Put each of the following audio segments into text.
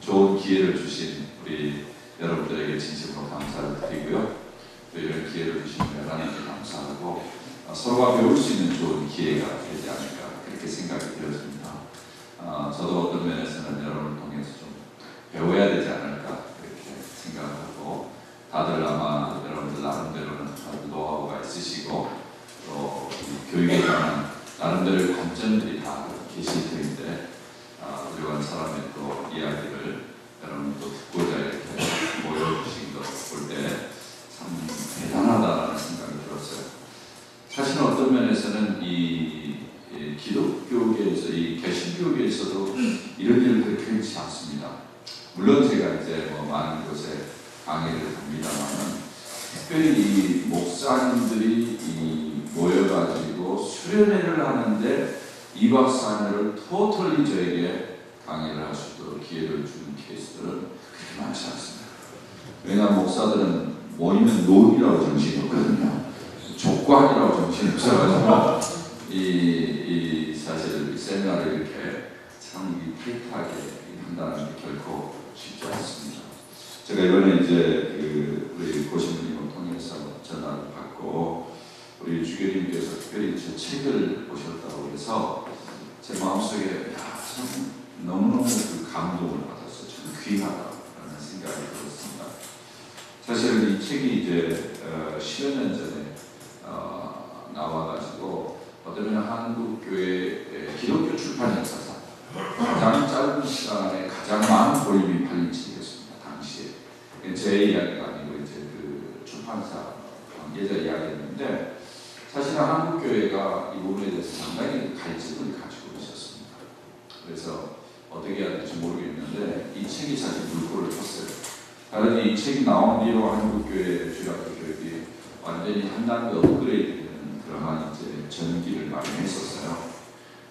좋은 기회를 주신 우리 여러분들에게 진심으로 감사를 드리고요. 또 이런 기회를 주신 하나님께 감사하고 서로가 배울 수 있는 좋은 기회가 되지 않을까 그렇게 생각이 되었습니다. 저도 어떤 면에서는 여러분을 통해서 좀 배워야 되지 않을까 그렇게 생각하고, 다들 아마 여러분들 나름대로는 노하우가 있으시고 또 교육에 관한 나름대로의 관점들이 다 계실 텐데, 훌륭한 사람의 또 이야기를 여러분 또 듣고자 이렇게 모여주신 것 볼 때 참 대단하다라는 생각이 들었어요. 사실은 어떤 면에서는 이 기독교계에서, 이 개신교계에서도 이런 일을 그렇게 흔치 않습니다. 물론 제가 이제 많은 곳에 강의를 합니다만은, 특별히 이 목사님들이 모여가지고 수련회를 하는데 2박 3일을 토털리 저에게 강의를 할 수 있도록 기회를 주는 케이스들은 그렇게 많지 않습니다. 왜냐하면 목사들은 모이면 논이라고 정신이 없거든요. 족관이라고 정신이 없어가지고 사실 이 세미나를 이렇게 참 타이트하게 한다는 게 결코 쉽지 않습니다. 제가 이번에 이제 우리 고신부님을 통해서 전화를 받고 우리 주교님께서 특별히 제 책을 보셨다고 해서 제 마음속에 참 너무너무 감동을 받았어요. 참 귀하다라는 생각이 들었습니다. 사실은 이 책이 이제 10여 년 전에 나와가지고 어쩌면 한국교회 기독교 출판 역사상 가장 짧은 시간에 가장 많은 볼륨이 팔린 책이었습니다. 당시에. 제 이야기가 아니고 이제 그 출판사 관계자 이야기였는데, 사실은 한국교회가 이 부분에 대해서 상당히 갈증을 가지고 있었습니다. 그래서 어떻게 해야 될지 모르겠는데 이 책이 사실 물꼬를 쳤어요. 다른 이 책이 나온 뒤로 한국교회 주일학교 교육이 완전히 한 단계 업그레이드되는 그러한 이제 전기를 많이 했었어요.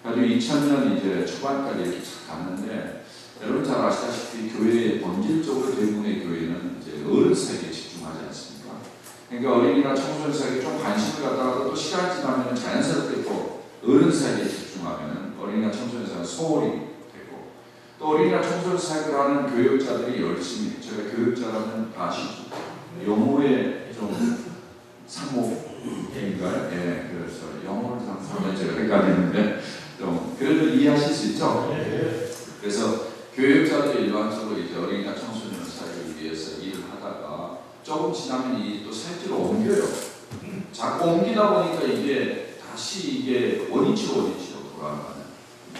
그래서 2000년 이제 초반까지 이렇게 갔는데, 여러분 잘 아시다시피 교회의 본질적으로 대부분의 교회는 이제 어른 사역에 집중하지 않습니까? 그러니까 어린이나 청소년 사역에 좀 관심을 갖다가 또 시간 지나면 자연스럽게 또 어른 사역에 집중하면 어린이나 청소년 사역은 소홀히 되고, 또 어린이나 청소년 사역을 하는 교육자들이 열심히, 제가 교육자라면 아시죠? 영어에 좀 상목인가요? 예, 그래서 영어를 상상하면 제가 헷갈리는데 좀 그래도 이해하실 수 있죠? 그래서 교육자들이 일반적으로 이제 어린이나 청소년 사역을 위해서 일을 하다가 조금 지나면 이 또 사역지로 옮겨요. 자꾸 옮기다 보니까 이게 다시 이게 원위치로 돌아가는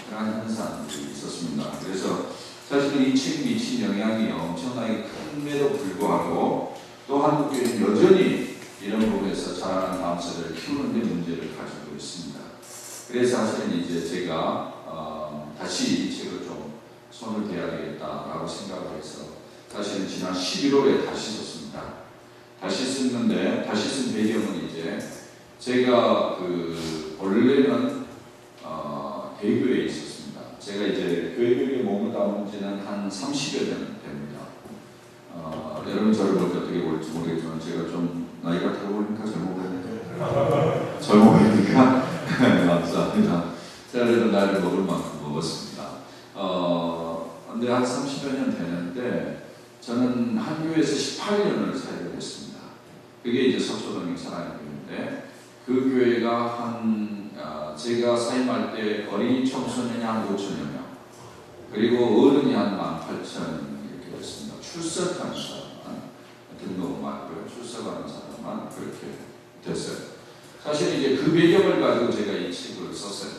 그런 현상들이 있었습니다. 그래서 사실은 이 책이 미친 영향이 엄청나게 큰데도 불구하고 또 한국교회는 여전히 이런 부분에서 자라는 다음 세대를 키우는 데 문제를 가지고 있습니다. 그래서 사실은 이제 제가 다시 이 책을 좀 손을 대야 되겠다라고 생각을 해서 사실은 지난 11월에 다시 썼습니다. 다시 썼는데, 다시 쓴 배경은 이제 제가 원래는 대교회에 있었습니다. 제가 이제 교회에 몸을 담은 지는 한 30여 년 됩니다. 여러분 저를 볼 때 어떻게 볼지 모르겠지만 제가 좀 나이가 들어 보니까 젊어 보이니까 젊어 보이니까 감사합니다. 제가 그래도 나이를 먹을 만큼 먹었습니다. 근데 한 30여 년 되는데 저는 한 교회에서 18년을 사역을 했습니다. 그게 이제 석초동의 사랑교회인데, 그 교회가 제가 사임할 때 어린이 청소년이 한 5천여 명, 그리고 어른이 한 18,000 이렇게 됐습니다. 출석하는 사람만, 등록 맞고요. 출석하는 사람만 그렇게 됐어요. 사실 이제 그 배경을 가지고 제가 이 책을 썼어요.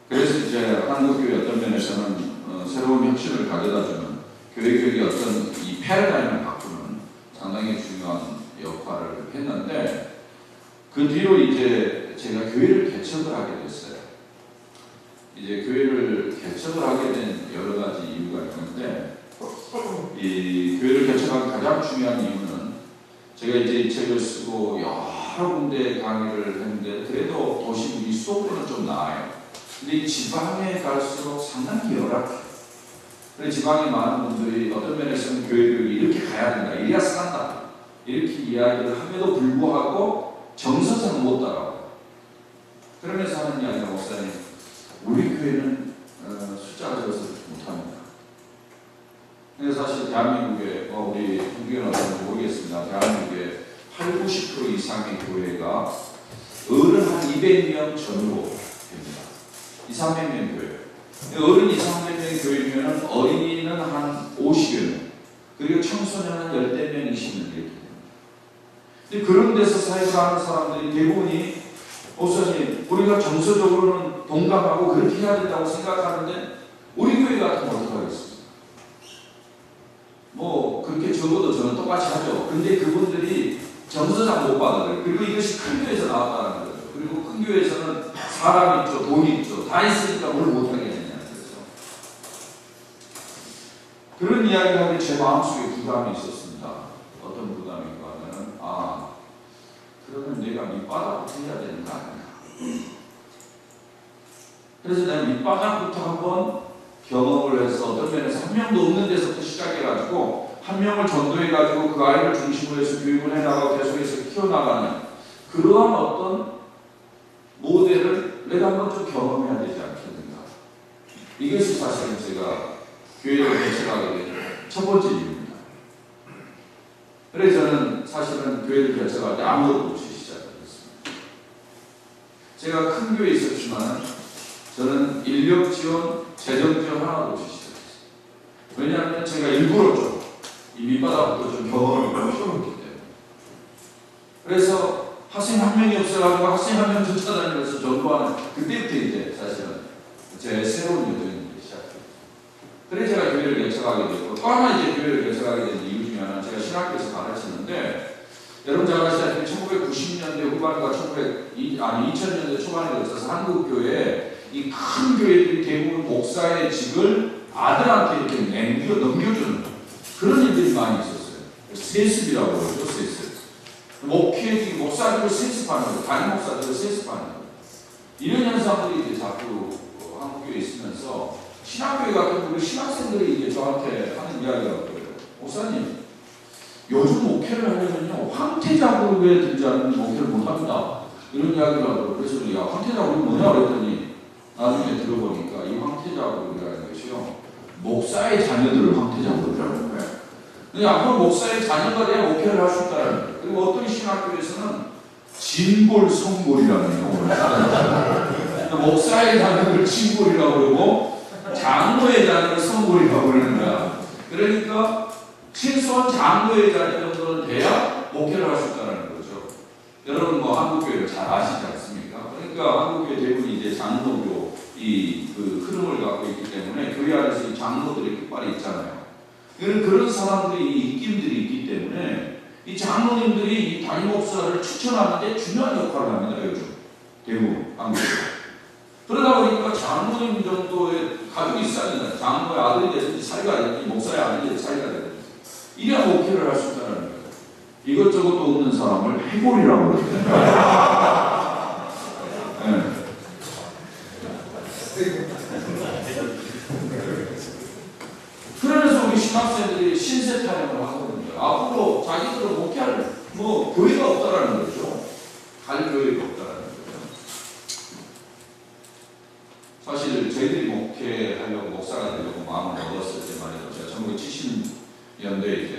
그래서 이제 한국교회 어떤 면에서는 새로운 혁신을 가져다주는 교회 교육의 어떤 이 패러다임을 바꾸는 상당히 중요한 역할을 했는데, 그 뒤로 이제 제가 교회를 개척을 하게 됐어요. 이제 교회를 개척을 하게 된 여러 가지 이유가 있는데, 이 교회를 개척하기 가장 중요한 이유는 제가 이제 이 책을 쓰고 여러 군데 강의를 했는데 그래도 도시 우리 수도권은 좀 나아요. 근데 이 지방에 갈수록 상당히 열악해요. 그래서 지방에 많은 분들이 어떤 면에서는 교회를 이렇게 가야 된다, 이래야 산다, 이렇게 이야기를 함에도 불구하고 정서상 못 따라와요. 그러면서 하는 이야기가, 목사님, 우리 교회는 숫자가 적어서 못합니다. 대한민국에 우리 국회의원 어떤지 모르겠습니다. 대한민국에 80~90% 이상의 교회가 어른 한 200명 전후로 됩니다. 200~300명 교회. 어른 200~300명 교회면 어린이는 한 50여 명, 그리고 청소년은 10명, 20명 이렇게 됩니다. 근데 그런 데서 사역을 하는 사람들이 대부분이 목사님, 우리가 정서적으로는 동감하고 그렇게 해야 된다고 생각하는데 우리 교회 같으면 어떻게 하겠습니까? 뭐 그렇게 적어도 저는 똑같이 하죠. 근데 그분들이 정서상 못 받아들여요. 그리고 이것이 큰 교회에서 나왔다는 거죠. 그리고 큰 교회에서는 사람 있죠, 돈 있죠, 다 있으니까 뭘 못하겠느냐. 그런 이야기를 하는데 제 마음속에 부담이 있었습니다. 어떤 부담인가 하면 그러면 내가 밑바닥부터 해야 되는 거 아니야. 그래서 내가 밑바닥부터 한번 경험을 해서 어떤 면에서 한 명도 없는 데서부터 시작해가지고 한 명을 전도해가지고 그 아이를 중심으로 해서 교육을 해나가고 계속해서 키워나가는 그러한 어떤 모델을 내가 한번 좀 경험해야 되지 않겠는가. 이것이 사실은 제가 교회를 개척하게 된 첫 번째 이유입니다. 그래서 저는 사실은 교회를 개척할 때 아무것도 없이 시작을 했습니다. 제가 큰 교회에 있었지만 저는 인력 지원, 재정 지원 하나도 없이 시작했어요. 왜냐하면 제가 일부러 이 밑바닥부터 좀 경험을 키워놓기 때문에. 그래서 학생 한 명이 없어가지고 학생 한 명 쫓아다니면서 전도하는 그때부터 이제 사실은 제 새로운 여정이 시작했어요. 그래서 제가 교회를 개척하게 됐고, 또 하나 이제 교회를 개척하게 된 이유 중에 하나는 제가 신학교에서 가르치는데, 여러분 잘 아시다시피 1990년대 후반과 2000년대 초반에 걸쳐서 한국 교회에 이 큰 교회들이 대부분 목사의 직을 아들한테 이렇게 넘겨주는 그런 일들이 많이 있었어요. 세습이라고 그러죠, 세습. 목사들을 세습하는 거예요. 담임 목사들을 세습하는 거예요. 이런 현상들이 이제 자꾸 한국교회에 있으면서 신학교회 같은 경우 신학생들이 이제 저한테 하는 이야기가 그래요. 목사님, 요즘 목회를 하려면요 황태자 그룹에 들지 않으면 목회를 못합니다. 이런 이야기를 하더라고요. 그래서 야, 황태자 그룹이 뭐냐 그랬더니 나중에 들어보니까 이 황태자 그룹이라는 것이요 목사의 자녀들을 황태자 그룹이라는 거예요. 근데 앞으로 목사의 자녀가 돼야 목회를 할 수 있다는 거예요. 그리고 어떤 신학교에서는 진골 성골이라는 용어를 써요. 목사의 자녀를 진골이라고 그러고 장로의 자녀를 성골이라고 그러는 거야. 그러니까 최소한 장로의 자녀 정도는 돼야 목회를 할 수 있다는 거죠. 여러분 뭐 한국교회를 잘 아시지 않습니까? 그러니까 한국교회 대부분이 이제 장로교 그 흐름을 갖고 있기 때문에 교회 안에서 이 장로들이 끝발이 있잖아요. 그런 사람들이 입김들이 있기 때문에 이 장로님들이 이 담임 목사를 추천하는데 중요한 역할을 합니다. 요즘 대부분 한국교회. 그러다 보니까 장로님 정도의 가족이 있어야 된다. 장로의 아들이 되든지 사위가 되든지 목사의 아들이 되든지 사위가 되든지 이래야 목회를 할 수 있다는 거예요. 이것저것도 없는 사람을 해골이라고 그러거든요. 네. 그래서 우리 신학생들이 신세 타령을 하거든요. 앞으로 자기들은 목회할 교회가 없다라는 거죠. 갈 교회가 없다라는 거죠. 사실 저희들이 목회하려고 목사가 되려고 마음을 먹었을 때 말이죠. 제가 1970년대에 이제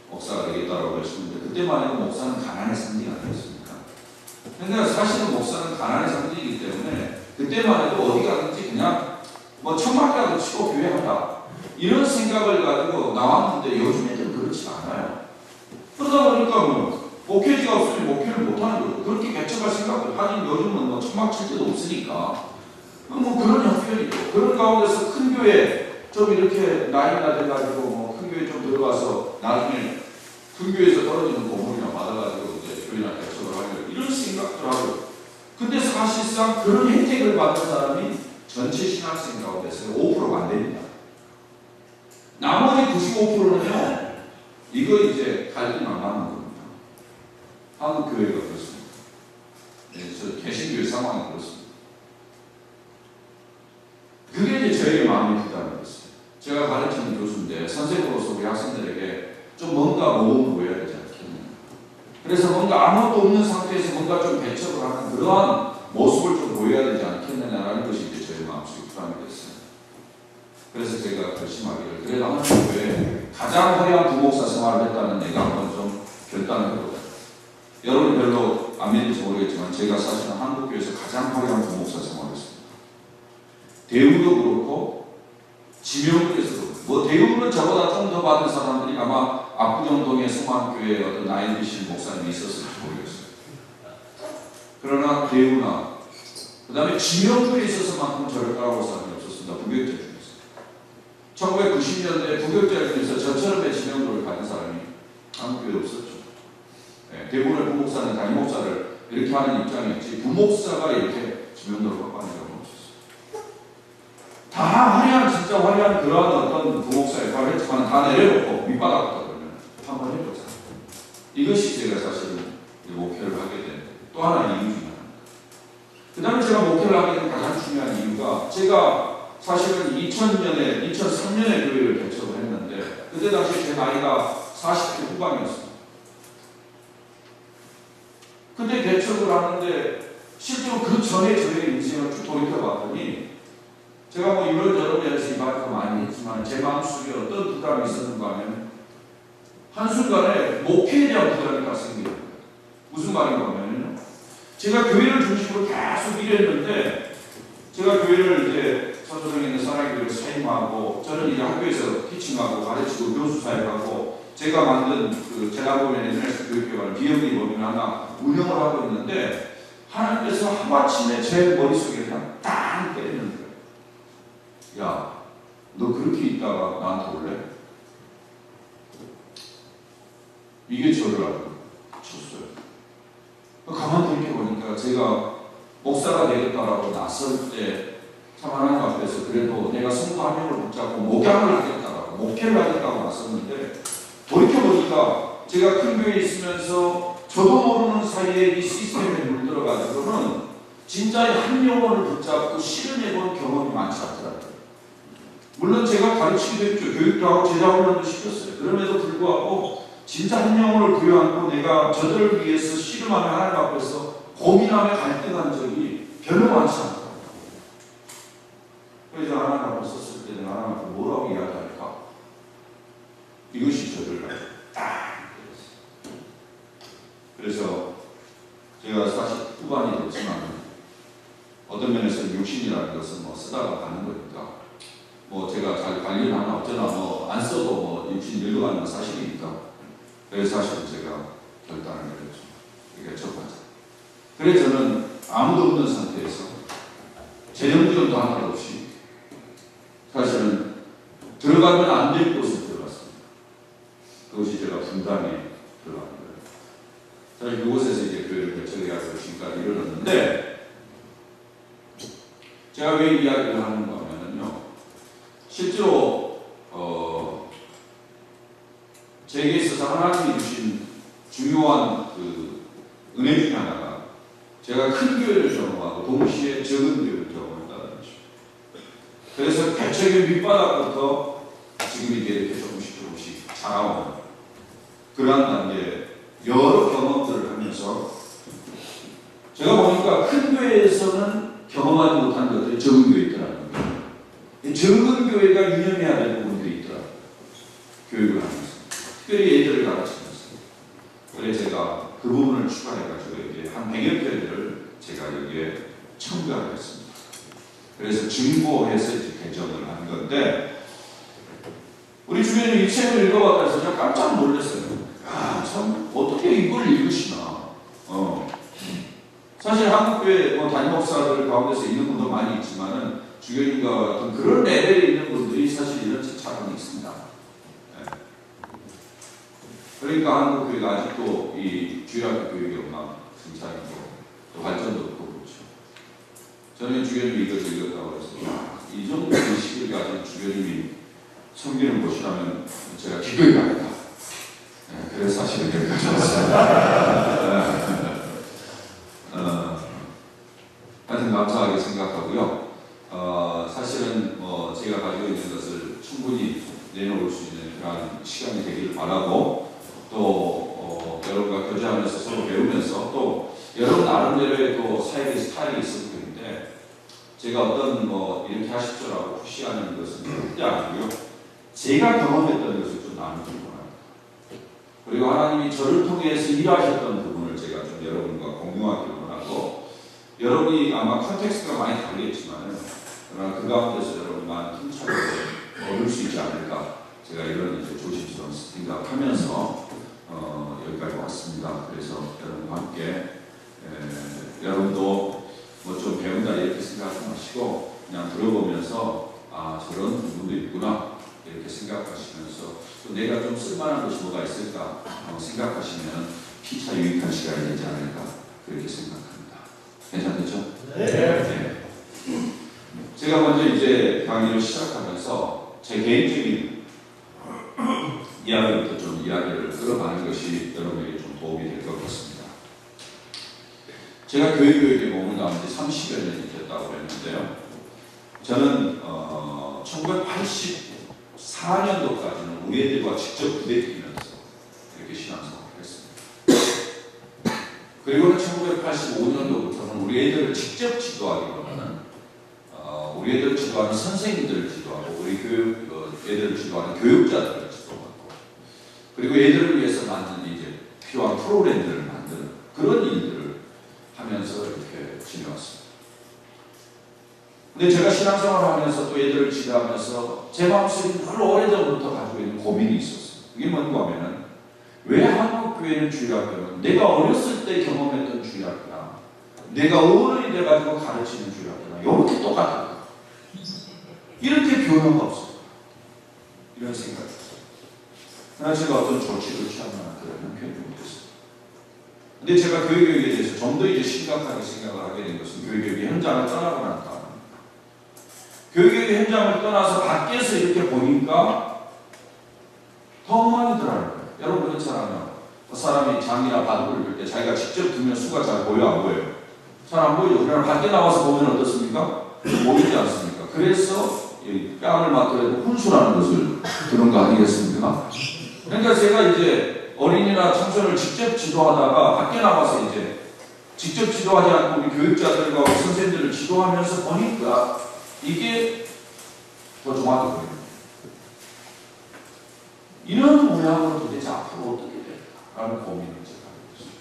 목사가 되겠다라고 했었는데 그때만 해도 목사는 가난의 상징이 아니었습니까? 근데 사실은 목사는 가난의 상징이기 때문에 그때만 해도 어디 가든지 그냥 천막이라도 치고 교회하다 이런 생각을 가지고 나왔는데 요즘 애들은 그렇지 않아요. 그러다 보니까 목회지가 없으면 목회를 못하는 거죠. 그렇게 개척할 생각을 하긴 요즘은 천막 칠 때도 없으니까 그런 형편이죠. 그런 가운데서 큰 교회 좀 이렇게 나이가 돼가지고 큰 교회 좀 들어가서 나중에 큰 교회에서 떨어지는 건물이나 받아가지고 이제 교회나 개척을 하려고 이런 생각도 하고. 근데 사실상 그런 혜택을 받는 사람이 전체 신학생 가운데서 5%가 안 됩니다. 나머지 95%는요, 이거 이제 갈등 안 하는 겁니다. 한국 교회가 그렇습니다. 네, 저 개신교회 상황이 그렇습니다. 그게 이제 저에게 마음이 부담이 됐어요. 제가 가르치는 교수인데 선생으로서 우리 학생들에게 좀 뭔가 모험을 보여야 되지 않겠느냐. 그래서 뭔가 아무것도 없는 상태에서 뭔가 좀 개척을 하는 그러한 모습을 좀 보여야 되지 않겠느냐라는 것이 이제 저의 마음속에 부담이 됐어요. 그래서 제가 결심하기를, 그래 나는 교회에 가장 화려한 부목사 생활을 했다는 내가 한번 좀 결단을 해보자. 여러분 별로 안 믿을지 모르겠지만 제가 사실은 한국교회에서 가장 화려한 부목사 생활을 했습니다. 대우도 그렇고 지명도 했어도, 뭐 대우는 저보다 좀 더 받은 사람들이 아마 압구정동의 성만교회에 어떤 나이 드신 목사님이 있었을지 모르겠어요. 그러나 대우나 그 다음에 지명도에 있어서만큼 저를 따라올 사람이 없었습니다. 부교육자 중에서. 1990년대 부교육자 중에서 저처럼의 지명도를 가진 사람이 한국교회에 없었죠. 네, 대부분의 부목사는 담임 목사를 이렇게 하는 입장이었지 부목사가 이렇게 지명도를 갖고 하는 경우는 없었어요. 다 화려한, 진짜 화려한 그러한 어떤 부목사 역할을 했지만 다 내려놓고 밑바닥부터 그러면 한번 해보자. 이것이 제가 사실은 목표를 하게 된 또 하나의 이유 중에 하나입니다. 그 다음에 제가 목표를 하게 된 가장 중요한 이유가, 제가 사실은 2003년에 교회를 개척을 했는데 그때 당시 제 나이가 40대 후반이었습니다. 그때 개척을 하는데 실제로 그 전에 저의 인생을 쭉 돌이켜봤더니 제가 뭐 이런저런 면에서 이 말도 많이 했지만 제 마음속에 어떤 부담이 있었는가 하면 한순간에 목회에 대한 부담이 딱 생기는 거예요. 무슨 말인가 하면요, 제가 교회를 중심으로 계속 일했는데 제가 교회를 이제 서초동에 있는 사랑교회를 사임하고 저는 이제 학교에서 티칭하고 가르치고 교수 사역하고 제가 만든 그 제라보면 인터넷 교육기관을 비영리 법인 하나 운영을 하고 있는데 하나님께서 하마침에 제 머릿속에 그냥 딱 때리는 거예요. 야, 너 그렇게 있다가 나한테 올래? 이게 저를 아주 쳤어요. 가만 돌이켜보니까 제가 목사가 되겠다라고 나설 때 참 하나님 앞에서 그래도 내가 성도 한 명을 붙잡고 목양을 하겠다라고, 목회를 하겠다고 나섰는데 돌이켜보니까 제가 큰 교회에 있으면서 저도 모르는 사이에 이 시스템에 물들어가지고는 진짜의 한 영혼을 붙잡고 실현해본 경험이 많지 않더라고요. 물론 제가 가르치기도 했죠. 교육도 하고 제자훈련도 시켰어요. 그럼에도 불구하고 진짜 한 영혼을 부여하고 내가 저들을 위해서 씨름하며 하나님 앞에서 고민하며 갈등한 적이 별로 많지 않더라고요. 그래서 하나님 앞에 섰을 때 내가 하나님 앞에 뭐라고 이야기할까? 이것이 저를 딱 때렸어요. 그래서 제가 사실 후반이 됐지만 어떤 면에서 육신이라는 것은 뭐 쓰다가 가는 거니까 뭐 제가 잘 관리를 하나 어쩌나 뭐 안 써도 뭐 육신 늙어가는 건 사실이니까, 그래서 사실 제가 결단을 내렸죠. 이게 첫 번째. 그래서 저는 아무도 없는 상태에서 재정지원도 하나도 없이 사실은 들어가면 안 될 곳에 들어갔습니다. 그것이 제가 분당에 들어간 거예요. 사실 그곳에서 이제 교회를 개척해가지고 지금까지 이르렀는데, 제가 왜 이야기를 하는가 하면요, 실제로 제게 있어서 하나님이 주신 중요한 그 은혜 중에 하나가 제가 큰 교회를 경험하고 동시에 적은 교회를 경험했다는 것입니다. 그래서 개척의 밑바닥부터 지금 이게 이렇게 조금씩 자라오는 그러한 단계에 여러 경험들을 하면서 제가 보니까 큰 교회에서는 경험하지 못한 것들이 적은 교회에 있더라고요. 적은 교회가 유념해야 될 부분들이 있더라고요. 교육을 하면서. 특별히 애들을 가르치면서. 그래서 제가 그 부분을 추가해가지고 이제 한 100여 편을 제가 여기에 첨가를 했습니다. 그래서 증보해서 이제 개정을 한 건데, 우리 주변에 이 책을 읽어봤다 해서 제가 깜짝 놀랐어요. 아, 참, 어떻게 이걸 읽으시나. 사실 한국교회 뭐 담임 목사들 가운데서 있는 분도 많이 있지만은 주교님과 같은 그런 레벨에 있는 분들이 사실 이런 책 자금이 있습니다. 네. 그러니까 한국교회가 아직도 이 주일학교 교육이 없나 승차이고 또 발전도 없고 그렇죠. 저는 주교님이 이것을 읽었다고 해서 이 정도 시기를 가진 주교님이 섬기는 곳이라면 제가 기꺼이 가겠다. 네, 그래서 사실은 여기까지 왔습니다. 하여튼 감사하게 생각하고요. 사실은 뭐 제가 가지고 있는 것을 충분히 내놓을 수 있는 그런 시간이 되기를 바라고, 또 여러분과 교제하면서 서로 배우면서 또 여러분 나름대로의 또 사역의 스타일이 있을 텐데, 제가 어떤 뭐 이렇게 하십시오라고 푸시하는 것은 절대 아니고요. 제가 경험했던 것을 좀 나누기 원합니다. 그리고 하나님이 저를 통해서 일하셨던 부분을 제가 좀 여러분과 공유하기 원하고, 여러분이 아마 컨텍스트가 많이 다르겠지만 그러나 그 가운데서 여러분 많은 힘차를 얻을 수 있지 않을까, 제가 이런 이제 조심스러운 생각하면서 여기까지 왔습니다. 그래서 여러분과 함께 여러분도 뭐 좀 배운다 이렇게 생각하지 마시고 그냥 들어보면서 아 저런 부분도 있구나 이렇게 생각하시면서 또 내가 좀 쓸만한 것이 뭐가 있을까 생각하시면 피차 유익한 시간이 되지 않을까 그렇게 생각합니다. 괜찮겠죠? 네. 제가 먼저 이제 강의를 시작하면서 제 개인적인 이야기부터 좀 이야기를 끌어가는 것이 여러분에게 좀 도움이 될 것 같습니다. 제가 교육에 몸을 담은 지 30여 년이 됐다고 했는데요. 저는 1984년도까지는 우리 애들과 직접 부대끼면서 이렇게 신앙생활을 했습니다. 그리고 1985년도부터는 우리 애들을 직접 지도하기보다는 우리 애들을 지도하는 선생님들을 지도하고 우리 애들을 지도하는 교육자들을 지도하고 그리고 애들을 위해서 만든 이제 필요한 프로그램들을 만드는 그런 일들을 하면서 이렇게 지내왔습니다. 근데 제가 신앙생활을 하면서 또 애들을 지도하면서 제 마음속에 늘 오래전부터 가지고 있는 고민이 있었어요. 그게 뭔가 하면은 왜 한국교회는 주일학교는 내가 어렸을 때 경험했던 주일학교나 내가 어른이 돼가지고 가르치는 주일학교나 이렇게 똑같을까? 이렇게 변화가 없어요. 이런 생각이 들었어요. 그러나 제가 어떤 조치를 취하거나 그런 형편이 못했어요. 근데 제가 교육에 대해서 좀 더 이제 심각하게 생각을 하게 된 것은 교육의 현장을 떠나고 난 다음에 교육의 현장을 떠나서 밖에서 이렇게 보니까 더 많이 들어가는 거예요. 여러분 그렇잖아요. 사람이 장이나 바둑을 둘 때 자기가 직접 두면 수가 잘 보여 안 보여요? 잘 안 보여요. 그러나 밖에 나와서 보면 어떻습니까? 보이지 않습니까? 그래서 뺨을 맞더라도 훈수라는 것을 들은 거 아니겠습니까? 그러니까 제가 이제 어린이나 청소년을 직접 지도하다가 밖에 나가서 이제 직접 지도하지 않고 우리 교육자들과 선생님들을 지도하면서 보니까 이게 더 정확히 보여요. 이런 모양으로 도대체 앞으로 어떻게 될까라는 고민을 제가 하고 있습니다.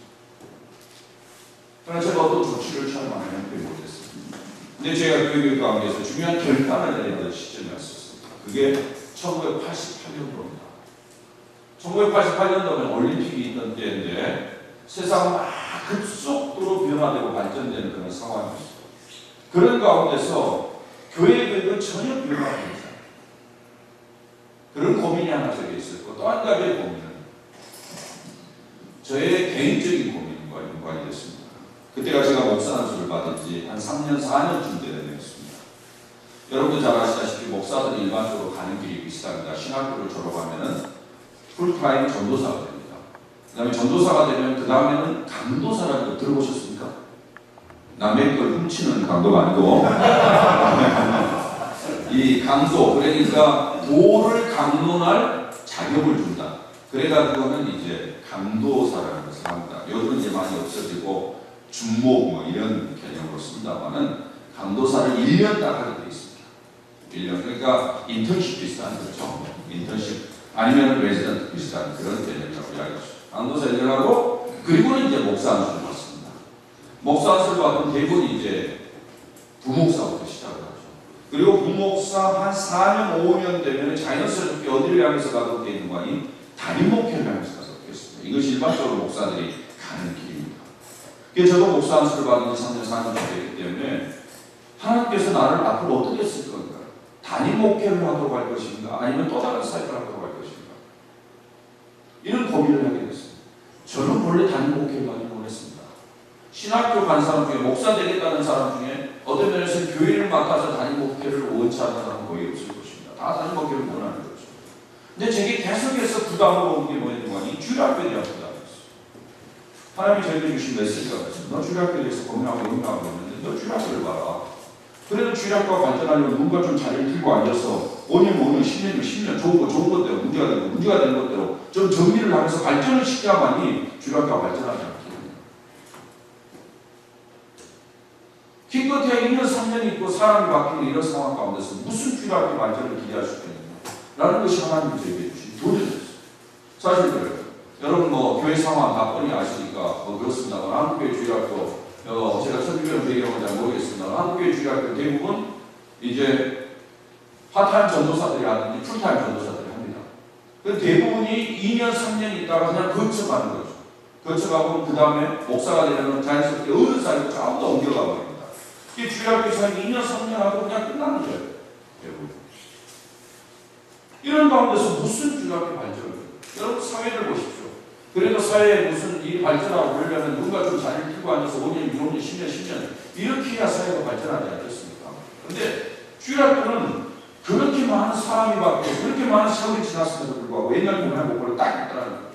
그러나 제가 어떤 조치를 취하면 형편이 못했습니다. 근데 제가 교육 가운데서 중요한 결단을 내야 될 시점이었습니다. 그게 1988년도입니다. 1988년도면 올림픽이 있던 때인데 세상은 막 급속도로 변화되고 발전되는 그런 상황이었어요. 그런 가운데서 교회 교육은 전혀 변화가 없어요. 그런 고민이 하나 저기 있었고 또 한 가지의 고민은 저의 개인적인 고민과 연관이 됐습니다. 그때가 제가 목사 안수를 받은 지 한 3년, 4년쯤 되는 해였습니다. 여러분도 잘 아시다시피 목사들이 일반적으로 가는 길이 비슷합니다. 신학교를 졸업하면은 풀타임 전도사가 됩니다. 그 다음에 전도사가 되면 그 다음에는 강도사라는 거 들어보셨습니까? 남의 걸 훔치는 강도가 아니고 이 강도, 그러니까 도를 강론할 자격을 준다. 그래가지고는 이제 강도사라는 것을 합니다. 요즘 이제 많이 없어지고 중목 뭐 이런 개념으로 씁니다만은 강도사를 1년 딱 하게 돼 있습니다. 1년. 그러니까 인턴십 비슷한 거죠. 인턴십 아니면 레지던트 비슷한 그런 개념이라고 이야기하죠. 강도사 1년 하고 그리고는 이제 목사 안수를 받습니다. 목사 안수를 받으면 대부분 이제 부목사부터 시작을 하죠. 그리고 부목사 한 4년, 5년 되면 자연스럽게 어디를 향해서 가게 되는 거 아니? 담임 목회를 향해서 가게 됐습니다. 이것이 일반적으로 목사들이 가는 길입니다. 그래서 저도 목사 안수를 받은 지 3년, 4년 됐기 때문에 하나님께서 나를 앞으로 어떻게 쓸 건가? 담임 목회를 하도록 할 것인가? 아니면 또 다른 사역을 하도록 할 것인가? 이런 고민을 하게 됐습니다. 저는 원래 담임 목회를 하기 원했습니다. 신학교 간 사람 중에 목사 되겠다는 사람 중에 어떤 면에서는 교회를 맡아서 담임 목회를 원치 않는 사람은 거의 없을 것입니다. 다 담임 목회를 원하는 거죠. 근데 제게 계속해서 부담을 오는 게 뭐였는가? 주일학교에 대한 부담이었어요. 하나님이 저에게 주신 메시지가 있어요. 너 주일학교에 대해서 고민하고 연구하고 있는데 너 주일학교를 봐라. 그래도 주일학교가 발전하려면 누군가 좀 자리를 들고 앉아서 5년, 5년, 10년, 10년 좋은 것대로 문제가 되는 것대로 좀 정리를 하면서 발전을 시켜야만이 주일학교가 발전하지 않습니다. 기껏해야 2년 3년 있고 사람이 바뀌는 이런 상황 가운데서 무슨 주일학교 발전을 기대할 수 있겠느냐 라는 것이 하나님이 저에게 주신 도전이었어요. 사실 그래요. 여러분 교회 상황 다 뻔히 아시니까 그렇습니다만 한국교회 주일학교 제가 천주교는 배경은 잘 모르겠습니다. 한국교회 주일학교 대부분 이제 파타임 전도사들이 하든지 풀타임 전도사들이 합니다. 그 대부분이 2년 3년 있다가 그냥 거쳐가는 거죠. 거쳐가고 그 다음에 목사가 되려면 자연스럽게 어느 사이로 조금 더 옮겨가 버립니다. 이 주일학교 사역이 2년 3년 하고 그냥 끝나는 거예요. 대부분. 이런 가운데서 무슨 주일학교 발전을 해요? 여러분 사회를 보십시오. 그래도 사회에 무슨 일이 발전하고 그러려면 누군가 좀 자리를 들고 앉아서 5년, 6년, 10년, 10년 이렇게 해야 사회가 발전하지 않겠습니까? 그런데 주일학교는 그렇게 많은 사람이 바뀌고 그렇게 많은 세월이 지났음에도 불구하고 옛날 공부한 목표를 딱 있더라는 거예요.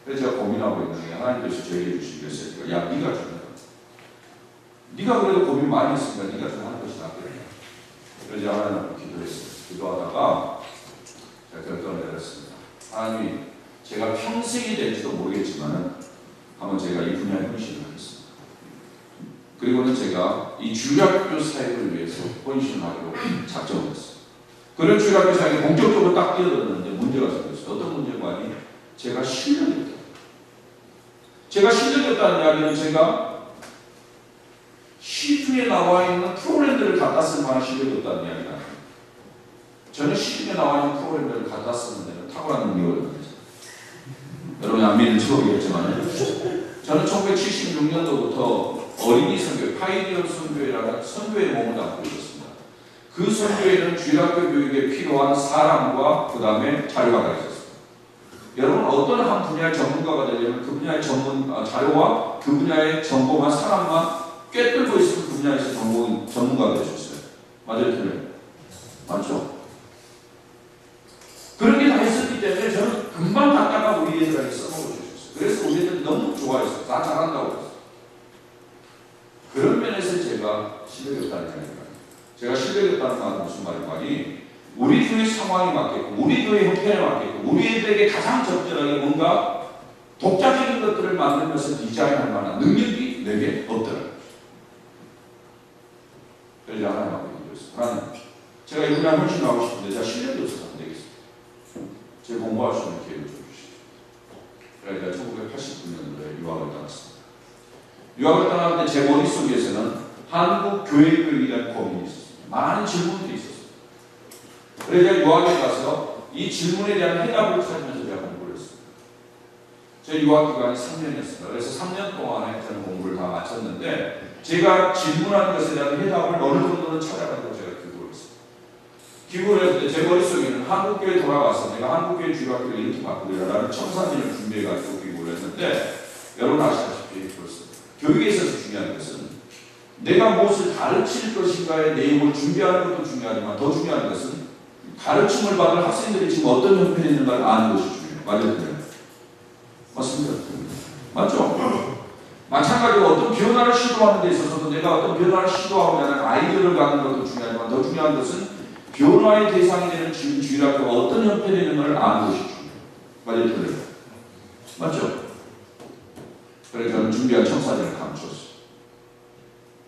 그래서 제가 고민하고 있는 게 하나님께서 저에게 주신 메시지가 야 네가 좀 네가 그래도 고민 많이 했으니까 네가 좀 하는 것이 낫겠냐. 그래서 하나님 앞에 기도했어요. 기도하다가 제가 결정을 내렸습니다. 하나님이 제가 평생이 될지도 모르겠지만 한번 제가 이 분야에 헌신을 하겠습니다. 그리고는 제가 이 주일학교 사역을 위해서 헌신을 하기로 작정을 했어요. 그런 주일학교 사역에 본격적으로 딱 뛰어들었는데 문제가 생겼어요. 어떤 문제가 아니 제가 실력이 없다. 제가 실력이 없다는 이야기는 제가 시중에 나와 있는 프로그램들을 갖다 쓸 만한 실력이 없다는 이야기가 아닙니다. 저는 시중에 나와 있는 프로그램들을 갖다 쓰는 데는 탁월한 능력을 가지고 있습니다. 여러분이 안 믿는지 모르겠지만 저는 1976년도부터 어린이 선교회, 파이니어 선교회라는 선교회의 몸을 담고 있었습니다. 그 선교회는 주일학교 교육에 필요한 사람과 그 다음에 자료가 있었습니다. 여러분 어떤 한 분야의 전문가가 되려면 그 분야의 자료와 그 분야의 전공한 사람만 꿰뚫고 있으면 그 분야에서 전문가가 될 수 있어요. 맞아요? 틀려요? 맞죠? 그런 게 다 있었기 때문에 저는 금방 갖다가 우리 애들에게 써먹을 수 있었어요. 그래서 우리 애들이 너무 좋아했어요. 다 잘한다고 그랬어요. 그런 면에서 제가 실력이 없다는 얘기입니다. 제가 실력이 없다는 말은 무슨 말인가니 우리 교회 상황에 맞게끔 우리 교회 형편에 맞게끔 우리 애들에게 가장 적절하게 뭔가 독자적인 것들을 만들면서 디자인할 만한 능력이 내게 없더라고요. 그래서 하나님 앞에 기도했어요. 하나님, 제가 이 분야에 헌신하고 싶은데 제가 실력이 없어서 안 되겠어요. 제가 공부할 수 있는 기회를 좀 주시죠. 그래서 제가 1989년도에 유학을 떠났습니다. 유학을 떠났는데 제 머릿속에서는 한국 교회에 대한 고민이 있었어요. 많은 질문들이 있었어요. 그래서 제가 유학에 가서 이 질문에 대한 해답을 찾으면서 제가 공부를 했습니다. 제 유학 기간이 3년이었습니다. 그래서 3년 동안에 저는 공부를 다 마쳤는데 제가 질문하는 것에 대한 해답을 어느 정도는 찾아가지고 제가 기부를 했습니다. 기부를 했을 때 제 머릿속에는 한국교회에 돌아가서 내가 한국교회 주일학교를 이렇게 바꾸려라는 청사진을 준비해가지고 기부를 했는데 여러분 아시다시피 그렇습니다. 교육에 있어서 중요한 것은 내가 무엇을 가르칠 것인가의 내용을 준비하는 것도 중요하지만 더 중요한 것은 가르침을 받을 학생들이 지금 어떤 형편에 있는가를 아는 것이 중요해요. 맞아요? 맞습니다. 맞죠? 마찬가지로 어떤 변화를 시도하는 데 있어서도 내가 어떤 변화를 시도하고자 하는 아이디어를 갖는 것도 중요하지만 더 중요한 것은 변화의 대상이 되는 주일학교가 어떤 형편에 있는가를 아는 것이 중요해요. 맞아요? 맞죠? 그래서 저는 준비한 청사진을 감췄어요.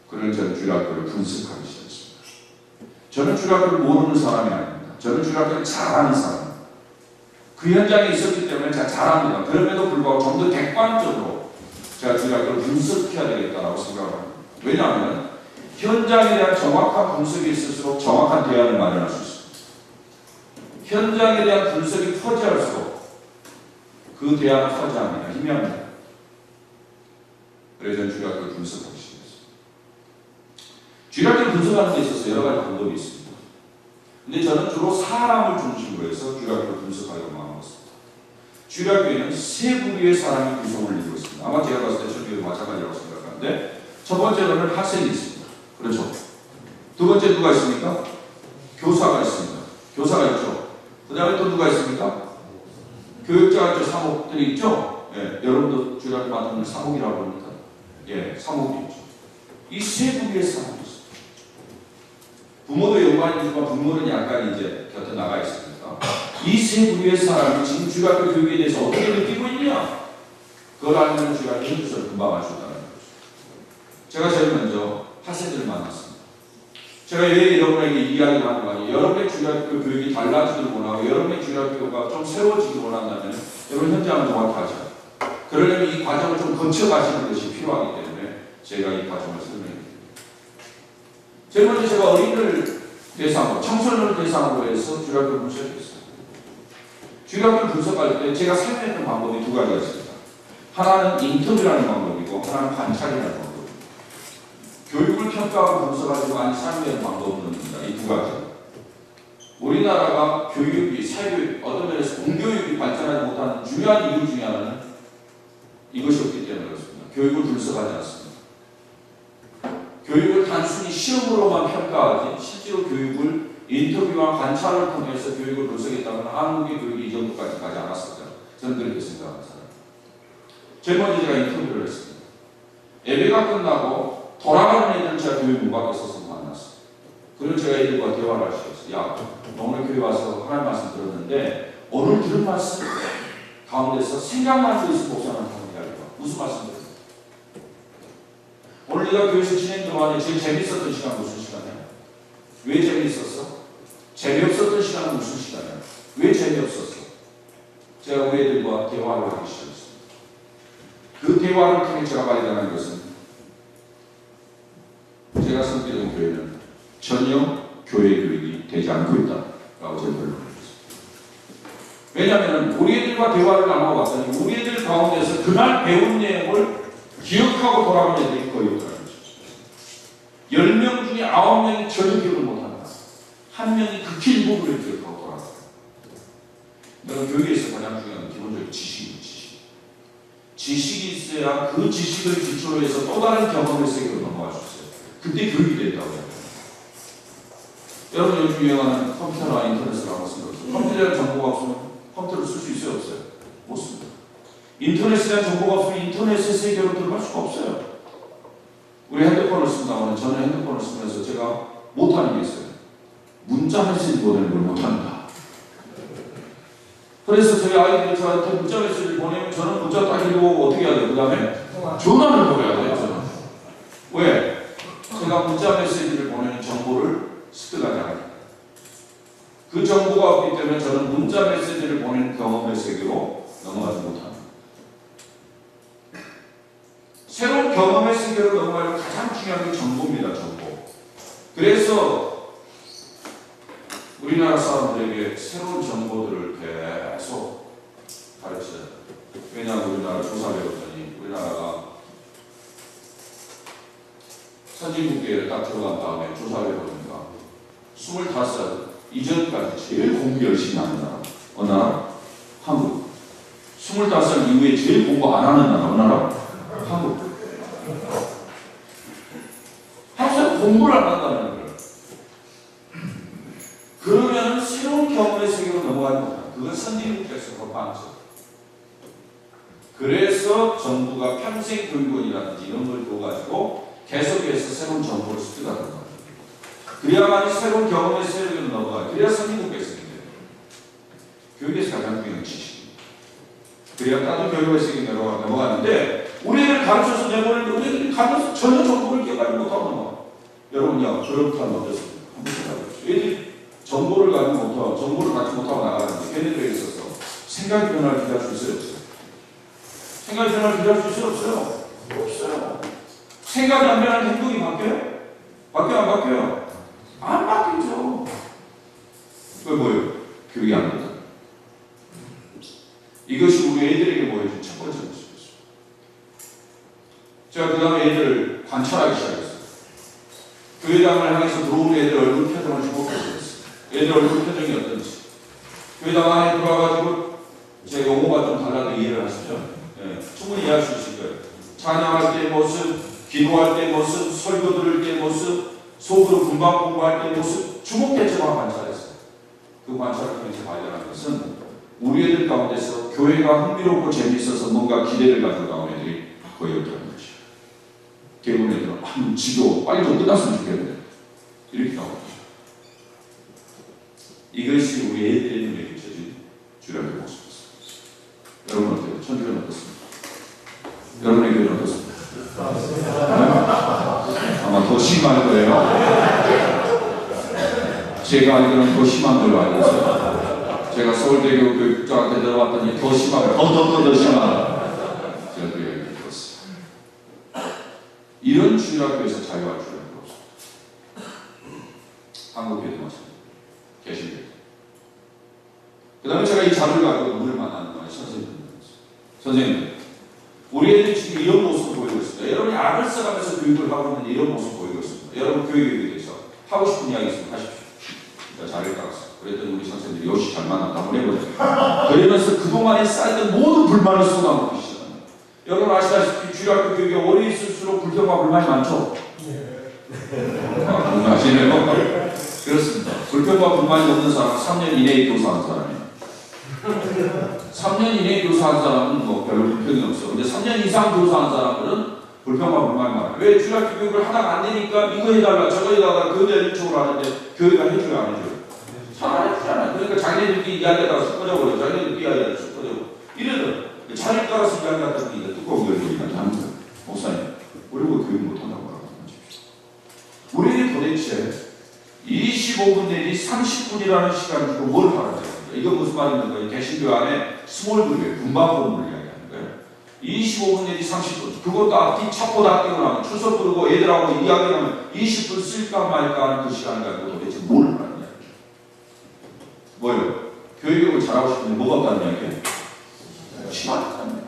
그래서 저는 주일학교를 분석하기 시작했습니다. 저는 주일학교를 모르는 사람이 아닙니다. 저는 주일학교를 잘하는 사람입니다. 그 현장에 있었기 때문에 제가 잘합니다. 그럼에도 불구하고 좀 더 객관적으로 제가 주일학교를 분석해야 되겠다고 생각합니다. 왜냐하면 현장에 대한 정확한 분석이 있을수록 정확한 대안을 마련할 수 있습니다. 현장에 대한 분석이 퍼지할수록 그 대안은 퍼지합니다. 희미합니다. 그래서 저는 주일학교를 분석하기 시작했습니다. 주일학교를 분석하는 데 있어서 여러 가지 방법이 있습니다. 근데 저는 주로 사람을 중심으로 해서 주일학교를 분석하려고 마음먹었습니다. 주일학교에는 세 부류의 사람이 구성을 이루고 있습니다. 아마 제가 봤을 때 저도 마찬가지라고 생각하는데 첫 번째로는 학생이 있습니다. 그렇죠? 두 번째 누가 있습니까? 교사가 있습니다. 교사가 있죠. 그 다음에 또 누가 있습니까? 교육자가 있죠. 사목들이 있죠. 예, 여러분도 주일학교 맡은 사목이라고 합니까? 예, 사목이 있죠. 이 세 부류의 사람이 있습니다. 부모도 연관이지만 부모는 약간 이제 곁에 나가 있으니까 이 세 부류의 사람이 지금 주일학교 교육에 대해서 어떻게 느끼고 있냐? 그걸 알면 주일학교 힘들어서 금방 알 수 있다는 거죠. 제가 제일 먼저 학생들을 만났습니다. 제가 왜 여러분에게 이야기를 하는 거 아니에요? 여러분의 주일학교 교육이 달라지길 원하고 여러분의 주일학교가 좀 새로워지길 원한다면 여러분 현장을 정확히 하죠. 그러려면 이 과정을 좀 거쳐가시는 것이 필요하기 때문에 제가 이 과정을 설명드립니다. 제일 먼저 제가 어린이들 대상으로, 청소년을 대상으로 해서 주일학교를 분석했어요. 주일학교를 분석할 때 제가 사용했던 방법이 두 가지가 있습니다. 하나는 인터뷰라는 방법이고 하나는 관찰이라는 방법입니다. 교육을 평가하고 분석하지 많이 사용되는 방법은 이 두 가지. 우리나라가 교육이, 사교육, 어떤 면에서 공교육이 발전하지 못하는 중요한 이유 중에 하나는 이것이 없기 때문에 그렇습니다. 교육을 분석하지 않습니다. 교육을 단순히 시험으로만 평가하지 실제로 교육을 인터뷰와 관찰을 통해서 교육을 분석했다면 한국의 교육이 이 정도까지 가지 않았을까. 저는 그렇게 생각합니다. 제일 먼저 제가 인터뷰를 했습니다. 예배가 끝나고 돌아가는 애들 제가 교육 문밖에 서서 만났어요. 그리고 제가 애들과 대화를 할 수 있어요. 야, 너 오늘 교회 와서 하나님 말씀 들었는데 오늘 들은 말씀 가운데서 생각나는 거 있으면 목사님한테 한번 이야기해봐. 무슨 말씀 들었어? 오늘 네가 교회에서 진행 동안에 제일 재밌었던 시간 무슨 시간이야? 왜 재밌었어? 재미없었던 시간은 무슨 시간이야? 왜 재미없었어? 제가 우리 애들과 대화를 하기 시작했습니다. 그 대화를 통해 제가 발견한 것은 제가 섬기던 교회는 전혀 교회 교육이 되지 않고 있다라고 저는 결론을 내렸습니다. 왜냐하면 우리 애들과 대화를 나눠봤더니 우리 애들 가운데서 그날 배운 내용을 기억하고 돌아오는 애들이 거의 없다는 거죠. 10명 중에 9명이 전혀 기억을 못한다. 한 명이 극히 일부분을 기억하고 돌아간다. 내가 교육에서 가장 중요한 건 기본적인 지식입니다. 지식이 있어야 그 지식을 기초로 해서 또 다른 경험의 세계로 넘어갈 수 있어요. 그때 교육이 된다고 해요. 여러분 요즘 유행하는 컴퓨터나 인터넷을 알고 쓰는 컴퓨터에 정보가 없으면 컴퓨터를 쓸 수 있어요? 없어요? 못 씁니다. 인터넷에 대한 정보가 없으면 인터넷의 세계로 들어갈 수가 없어요. 우리 핸드폰을 쓴다면 저는 핸드폰을 쓰면서 제가 못하는 게 있어요. 문자 메시지 보내는 걸 못합니다. 그래서 저희 아이들이 저한테 문자 메시지를 보내면 저는 문자 딱 읽고 어떻게 해야 돼요? 그 다음에 전화를 걸어야 돼요. 저는. 왜? 제가 문자 메시지를 보내는 정보를 습득하지 않아요. 그 정보가 없기 때문에 저는 문자 메시지를 보내는 경험의 세계로 넘어가지 못합니다. 새로운 경험의 세계로 넘어가려면 가장 중요한 게 정보입니다. 정보. 그래서 우리나라 사람들에게 새로운 정보들을 계속 가르쳐요. 왜냐하면 우리나라 조사를 해봤더니 우리나라가 선진국계에 딱 들어간 다음에 조사를 해보니까 25살 이전까지 제일 공부 열심히 하는 나라 어느 나라? 한국. 25살 이후에 제일 공부 안 하는 나라 어느 나라? 한국. 항상 공부를 안 한다는 거예요. 그러면 새로운 경험의 세계로 넘어가는 거다. 그건 선진국에서 법방죠. 그래서 정부가 평생 교육원이라든지 이런 걸 둬가지고 계속해서 새로운 정보를 습득하는 거예요. 그래야만이 새로운 경험의 세계로 넘어가요. 그래야 선진국에서 생겨요. 교육에서 가장 중요한 지식입니다. 그래야 다른 교육의 세계로 넘어가는데 우리를 가르쳐서 내보내는데 우리들이 가면서 전혀 정보를 기억하지 못하고 넘어가. 여러분요, 교육하면 어떻습니까? 한번 생각해보세요. 애들이 정보를 가지고 못하고, 정보를 갖지 못하고 나가는데 걔네들에 있어서 생각의 변화를 기대할 수 있어요? 없어요? 생각의 변화를 기대할 수 있어요? 없어요? 없어요. 생각이 안 변하는 행동이 바뀌어요? 바뀌어요? 안 바뀌어요? 안 바뀌죠. 그게 뭐예요? 교육이 안 된다. 이것이 우리 애들에게 보여준 첫 번째 모습이었어요. 제가 그 다음에 애들을 관찰하기 시작했어요. 교회당을 향해서 들어오는 애들 얼굴 표정을 주목했어요. 애들 얼굴 표정이 어떤지. 교회당 안에 들어와가지고 제 용어가 좀 달라도 이해를 하시죠? 네, 충분히 이해할 수 있을 거예요. 찬양할 때 모습, 기도할 때 모습, 설교 들을 때 모습, 속으로 금방 공부할 때 모습 주목해서만 관찰했어요. 그 관찰을 통해서 발견한 것은 우리 애들 가운데서 교회가 흥미롭고 재미있어서 뭔가 기대를 가지고 나온 애들이 거의 없다는 것이에요. 대부분 애들은 지도 빨리 좀 끝났으면 좋겠는데 이렇게 나오는 거죠. 이것이 우리 애들의 눈에 비춰진 주량의 모습이었습니다. 여러분 어때요? 천주교는 어떻습니까? 여러분의 교회는 어떻습니까? 제가 알기로는 더 심한 걸로 알고 있어요. 제가 서울대교 교육국장한테 들어봤더니 더 심하고 더 심하다. 제가 그 얘기를 들었어요. 이런 주일학교에서 자유할 줄은 없습니다. 한국교회도 마찬가지입니다. 계십니다. 그 다음에 제가 이 자료를 가지고 누구를 만나는 거예요? 선생님들. 우리 애들이 지금 이런 모습을 보이고 있습니다. 여러분이 악을 써가면서 교육을 하고 있는 이런 모습을 보이고 있습니다. 여러분 교육에 대해서 하고 싶은 이야기 있으면 하십시오. 자리를 깔았어요. 그랬더니 우리 선생님들이 역시 잘 만났다 한번 해보자. 그러면서 그동안에 쌓였던 모든 불만을 쏟아놓기 시작합니다. 여러분 아시다시피 주일학교 교육에 오래 있을수록 불평과 불만이 많죠? 아시네요? 그렇습니다. 불평과 불만이 없는 사람은 3년 이내에 교사하는 사람이에요. 3년 이내에 교사하는 사람은 뭐 별로 불평이 없어. 근데 3년 이상 교사하는 사람들은 불평과 불만이 많아요. 왜 주일학교 교육을 하다가 안 되니까 이거 해달라 저거 해달라 교대를 요청을 하는데 교회가 해줘야 안 해줘요? 잘 안 해주잖아요. 그러니까 자기네들끼리 이야기하다가 쑥 꺼져버려요. 자기네들끼리 이야기하다가 쑥 꺼져버려요. 이래도 자기에 따라서 이야기하다 보니까 뚜껑 열리니까 하는 거예요. 목사님, 우리 뭐 교육 못한다고 말하고 하십시오. 우리는 도대체 25분 내지 30분이라는 시간 주고 뭘 하라는 거예요? 이거 무슨 말입니까? 개신교 안에 스몰 그룹이에요. 분반 그룹을 이야기하는 거예요. 25분 내지 30분. 그것도 앞뒤 첩보 다 띄고 나면 출석 부르고 애들하고 이야기하면 20분 쓸까 말까 하는 그 시간을 가지고 도대체 뭘 하라는 거예요? 뭐예요? 교육을 잘하고 싶은데 뭐가 없다는 이야기예요? 시간이 없다는 거예요.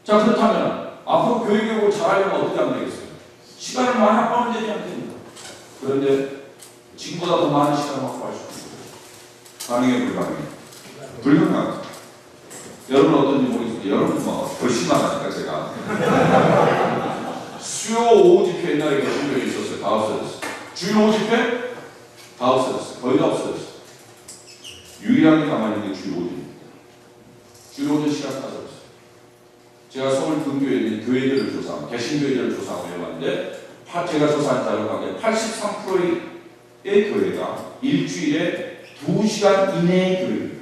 자, 그렇다면 앞으로 교육을 잘하려면 어떻게 하면 되겠어요? 시간을 많이 확보하면 되지 않겠습니까? 그런데 지금보다 더 많은 시간을 확보할 수 있어요. 가능해 불가능해? 불가능하죠. 여러분 어떤지 모르겠어요. 여러분 더 심하다니까 제가. 수요 오후 집회 옛날에 개신교에 있었어요. 다 없어졌어요. 주일 오후 집회? 다 없어졌어요. 거의 다 없어졌어요. 유일하게 남아있는 게 주일 오전입니다. 주일 오전 시간 다 없어요. 제가 서울 근교에 있는 교회들을 조사하고 개신교회들을 조사하고 해봤는데 제가 조사한 자료가 83%의 교회가 일주일에 2시간 이내의 교회입니다.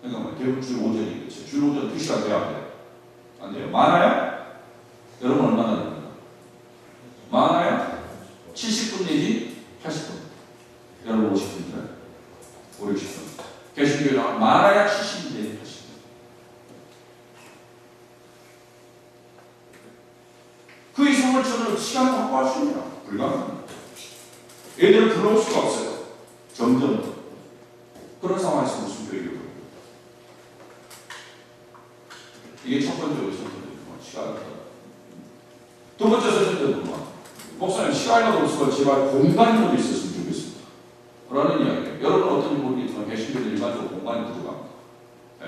그러니까 대부분 주일 오전이겠죠. 주일 오전 2시간 돼야 안 돼요? 안 돼요. 많아요? 여러분 얼마나 됩니까? 많아요? 70분 내지 80분. 여러분 50분인가요? 5, 60분. 개신교회는 많아야 70분 내지 80분. 그 이상을 저는 시간 확보할 수 있냐? 불가능합니다. 애들을 불러올 수가 없어요. 점점 그런 상황에서 무슨 교육을 이게 첫 번째로 시간을 두 번째 선생님들은 목사님 시간이 없어서 제발 공간이 좀 있었으면 좋겠습니다. 라는 이야기예요. 여러분 어떤지 모르겠지만 개신교들 일반적으로 공간이 부족합니다. 네.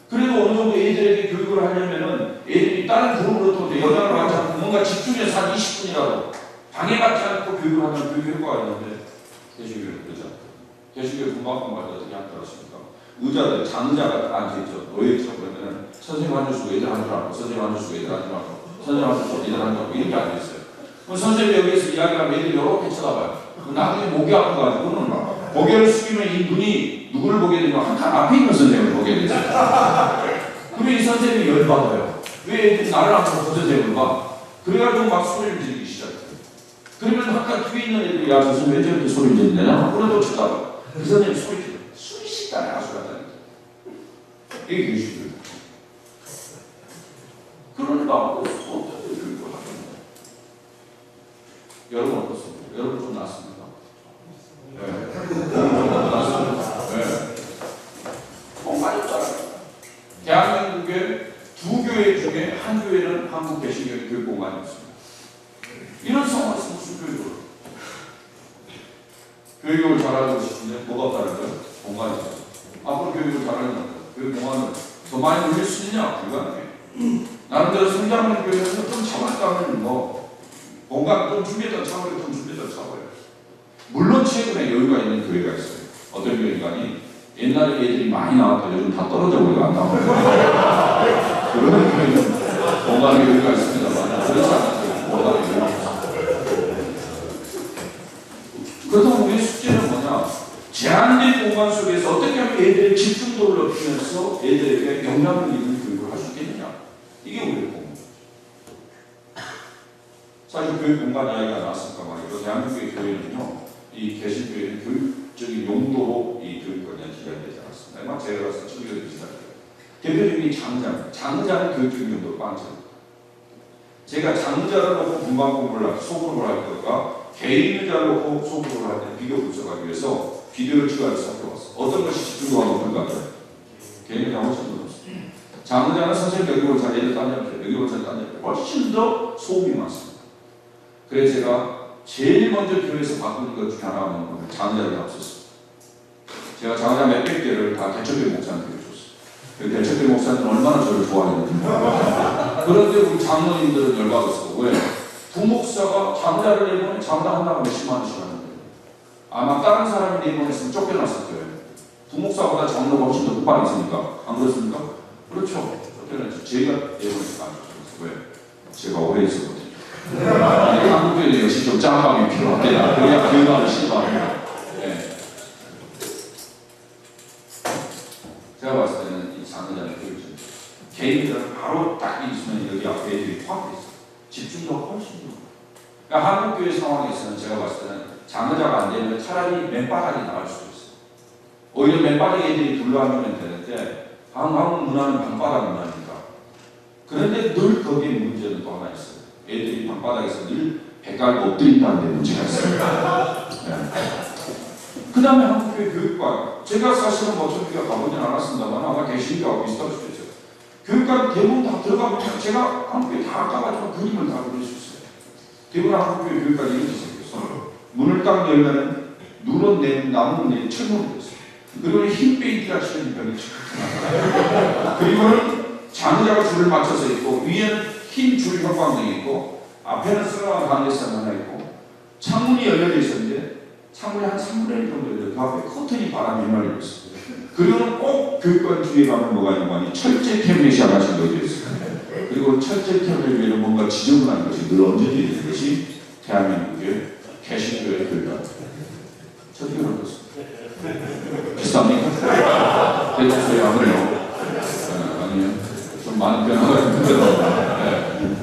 그래도 어느 정도 애들에게 교육을 하려면은 애들이 다른 그룹으로부터 영향을 받지 않고 뭔가 집중해서 한 20분이라도 방해받지 않고 교육을 하면 교육 효과가 있는데 개신교는 그러지 않고 개신교 분방학과 갈 때 어떻게 한다습니까? 의자들 장의자가 앉아있죠. 노예처럼 그러면은 선생님 앉을 수고 애들 앉을 알고 선생님 앉을 수고 애들 앉을 알고 선생님 앉을 수고 애들 앉을 알고 이렇게 앉아있어요. 그럼 선생님이 여기에서 이야기하면 애들이 이렇게 쳐다봐요. 나중에 목이 아파가지고는 고개를 숙이면 이 눈이 누구를 보게 되면 한 칸 앞에 있는 선생님을 보게 되죠. 그러면 이 선생님이 열받아요. 왜 애들이 나를 안 보고 그 선생님을 봐? 그래가지고 막 소리를 지르기 시작해요. 그러면 한 칸 뒤에 있는 애들이 야 저 선생님 왜 저렇게 소리를 지르냐? 그래도 쳐다봐. 그 선생님이 소리 지르 수리식단에 아수라다니까. 이게 교육이에요. 그러니까 어떤 교육을 하겠냐? 여러분 어떻습니까? 여러분 좀 낫습니까? 네. 낫습니다. 네. 공간이 없잖아요. 대한민국의 두 교회 중에 한 교회는 한국 개신교 교육 공간이 없습니다. 이런 상황에서 무슨 교육을? 교육을 잘하고 싶은데 뭐가 없다는 거예요? 공간이 없어요. 앞으로 교육을 잘하는 거예요. 교육 공간을 더 많이 올릴 수 있느냐? 불가능해요. 나름대로 성장하는 교회에서 좀 참았다면 뭐 공간 좀 준비했던 차원에 좀 준비했던 차원에 물론 최근에 여유가 있는 교회가 있어요. 어떤 교회가니 옛날에 애들이 많이 나왔다 요즘 다 떨어져 버리고 안 나와요. 그런 교회는 공간에 여유가 있습니다만 그렇지 않은 공간에 여유가 없습니다. 그렇다면 우리의 숙제는 뭐냐? 제한된 공간 속에서 어떻게 하면 애들의 집중도를 높이면서 애들에게 영향을 있는 교육을 할 수 있겠느냐? 이게 우리의 공간. 사실 교육 공간 이야기가 나왔을까 말이에요. 대한민국의 교회는요, 이 개신교회는 교육적인 용도로 이 교육권이 기한되지 않았습니다. 아마 제가 봤을 때 청교도 비슷하죠. 대표적인 장자는 교육적인 용도로 빵점. 제가 장자를 놓고 분반 공부를 소그룹을 할 때가 개인자를 놓고 소그룹을 할 때 비교 분석하기 위해서 비교를 추가해서 살펴봤어. 어떤 것이 집중도가 높은 것 같아요? 개인자 훨씬 더 높습니다. 장자는 선생님 여기 본 사람, 얘들 딴 잡혀요. 여기 본 사람 딴 잡혀요. 훨씬 더 소음이 많습니다. 그래서 제가 제일 먼저 교회에서 바꾸는 것 중에 하나는 장자를 앞섰습니다. 제가 장자 몇백 개를 다 대처교회 목사한테 줬어요. 대처교회 목사님은 얼마나 저를 좋아했는지. 그런데 우리 장로님들은 열받았어. 왜? 부목사가 장자를 내보내 장자 하나가 몇십만 원씩 하는데 아마 다른 사람이 내보냈으면 쫓겨났을 거예요. 부목사보다 장로가 훨씬 더 급하게 있으니까. 안 그렇습니까? 그렇죠. 쫓겨났죠. 제가 내보내서 안 쫓겨났어요. 왜? 제가 오래 있었거든요. 한국교회는 역시 좀 짬밥이 필요합니다. 그래야 교회만을 신고합니다. 네. 제가 봤을 때는 이 장자는 교육적이죠. 개인들은 바로 딱 있으면 여기 앞에 애들이 확 있어요. 집중도가 훨씬 좋아요. 그러니까 한국교회 상황에서는 제가 봤을 때는 장자가 안 되면 차라리 맨바닥이 나올 수도 있어요. 오히려 맨바닥에 애들이 둘러앉으면 되는데 한국 문화는 방바닥 문화니까. 그런데 늘 거기에 문제는 또 하나 있어요. 애들이 방바닥에서 늘 배깔고 엎드린다는 데 문제가 있어요. 네. 그 다음에 한국교회 교육관. 제가 사실은 뭐 저기가 가보진 않았습니다만 아마 계시니까 비슷할 수도 있어요. 교육관 대부분 다 들어가면 제가 한국교회 다 가가지고 그림을 다 그릴 수 있어요. 대부분 한국교회 교육관이 이렇게 생겼어. 문을 딱 열면은 누런 내 나무는 내 철문이 됐어요. 그리고 흰 페인트가 칠해진 벽이 쳐. 그리고는 장자가 줄을 맞춰서 있고 위에는 흰 줄 형광등이 있고 앞에는 썰어간 관계선 하나 있고 창문이 열려져 있었는데 창문이 한 3분의 1 정도 열려 그 앞에 커튼이 바람이 휘날리고 있어요. 그리고는 꼭 교육관 뒤에 가면 뭐가 있는 거 아니 철제 캐비넷이 하나씩 넣어져 있어요. 그리고 철제 캐비넷 위에는 뭔가 지저분한 것이 늘 얹어져 있는 것이 대한민국의 개신교회 교육관. 저도 그런 것입니다. 비슷합니까? 대통령이 안 그래요? 아니요. 좀 많은 변화가 있는데요. 네.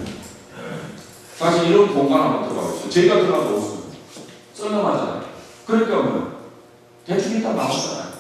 사실 이런 공간 한번 들어가고 있어요. 제가 들어가도 없습니다. 썰렁하잖아요. 그러니까 뭐 대충 일단 나오잖아요.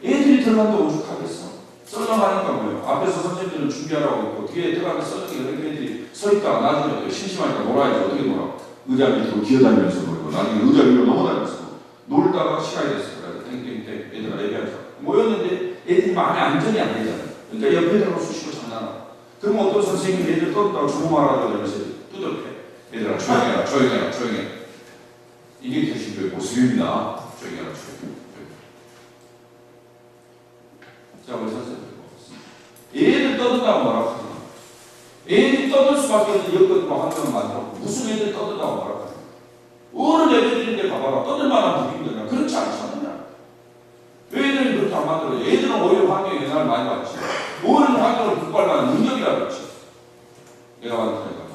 애들이 들어가도 오죽하겠어. 썰렁하니까 뭐예요. 앞에서 선생님들은 준비하라고 있고 뒤에 들어가면 썰렁이 여러 애들이 서 있다가 나중에 심심하니까 놀아야지. 어떻게 놀아? 의자 밑으로 기어다니면서 놀고 나중에 의자 위로 넘어다니면서 놀다가 시간이 됐을 거예요. 땡땡땡 애들아 얘기하죠. 모였는데 애들이 마음에 안정이 안 되잖아요. 그러니까 옆에 들어가 수시로 장난하고. 그럼 어떤 선생님이 애들 떠든다고 주고 말하려고 하면서 두들겨. 얘들아 조용해라 조용해라 조용해. 이게 개신교의 모습입니다. 조용해라 조용해. 자 우리 선생님 애들 떠든다고 뭐라고 하잖아. 애들이 떠들 수밖에 없는 여건과 환경을 만들었고 무슨 애들 떠든다고 뭐라고 하잖아. 어른 애들인데 봐봐라 떠들 만한 분위기가 그렇지 않잖아. 왜 애들이 그렇게 안 만들어요? 애들은 오히려 환경에 영향을 많이 받지. 어른 환경을 극복할 능력이라 그렇지. 내가 만드니까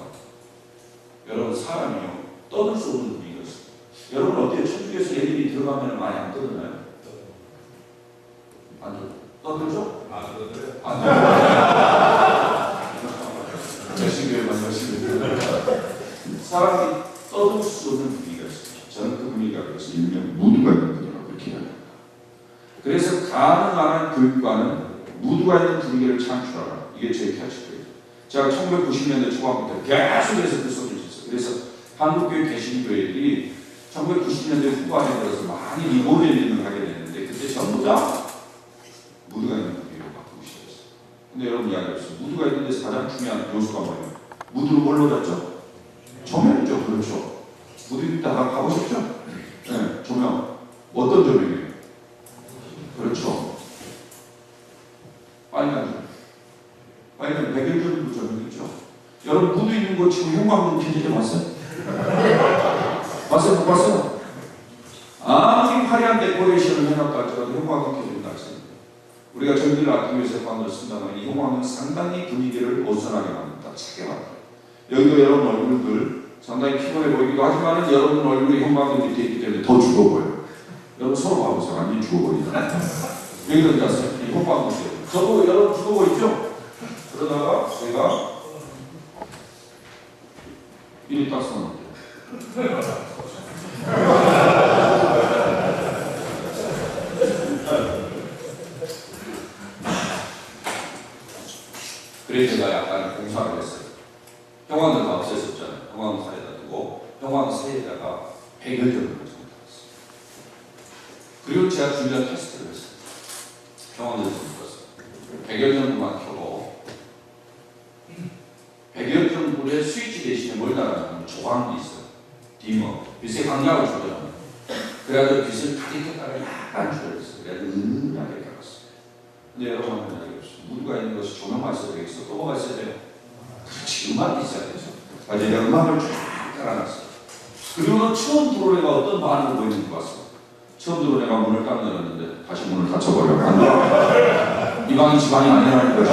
여러분 사람이요 떠들 수 없는 분위기가 있어요. 여러분 어때요? 천주교에서 애들이 들어가면 많이 안 떠드나요? 안 떠들죠? 안 떠들어요? 안 떠들어요. 개신교회만 열심히 들어요. 사람이 떠들 수 없는 분위기가 있어요. 저는 그 분위기가 그래서 일명 무드가 있는 분위기라고 그렇게 이야기합니다. 그래서 가능한 교육과는 무드가 있는 분위기를 창출하라. 이게 제 캐치프레이즈. 제가 1990년대 초반부터 계속해서 그 소리를 했어요. 그래서 한국교회 개신교회들이 1990년대 후반에 들어서 많이 리모델링을 하게 됐는데 그때 전부 다 무드가 있는 분위기로 바꾸기 시작했어요. 근데 여러분 이야기했어요. 무드가 있는 데서 가장 중요한 요소가 뭐예요? 무드를 뭘로 잡죠? 조명이죠. 그렇죠. 무드 있다가 가보셨죠? 네, 조명. 어떤 조명이에요? 그렇죠. 빨간 조명. 빨간 백일조명도 조명이죠. 여러분 무드 있는 거 치고 형광등 켜질 때 봤어요? 봤어요? 못 봤어요? 아무리 화려한 데코레이션을 해놨다 할지라도 형광등 켜지는 날 있습니다. 우리가 저희들 아끼기 위해서 형광등을 쓴다면 이 형광등은 상당히 분위기를 어수선하게 만든다. 차게 만든다. 여기도 여러분 얼굴들 상당히 피곤해 보이기도 하지만 여러분 얼굴이 형광등 밑에 있기 때문에 더 죽어 보여요. 여러분 서로 봐보세요. 완전히 죽어버리잖아요. 여기도 잤어요. 이 형광등 때문에. 저도 여러분 죽어 보이죠? 그러다가 제가 이리 딱 서는데 제가 약간 공사를 했어요. 평화도 다 없앴었잖아요. 평화도 사이에다 두고 평화도 사이에다가 100여 점을 정했어요. 그리고 제가 준비한 테스트를 했어요. 평화도 좀 껐어요. 100여 점만 켜고 100여 점 불에 스위치 대신에 뭘 달아놨냐면 조광이 있어요. 디머. 빛의 강약을 조절합니다. 그래가지고 빛을 가득 켰다가 약간 줄여줬어요. 그래가지고 은은하게 깎았어요. 근데 여러분 한번 알겠습니다. 무드가 있는 것이 조명만 있어야 되겠어? 또 뭐가 있어야 돼요? 그렇지, 음악이 있어야 되죠. 그래서 내가 음악을 쫙 깔아놨어요. 그리고는 처음 들어온 애가 어떤 반응을 보이는 것 같습니다. 처음 들어온 애가 문을 딱 열었는데 다시 문을 닫혀버려요. 안 돼. 이 방이 지방이 아니라는 거지.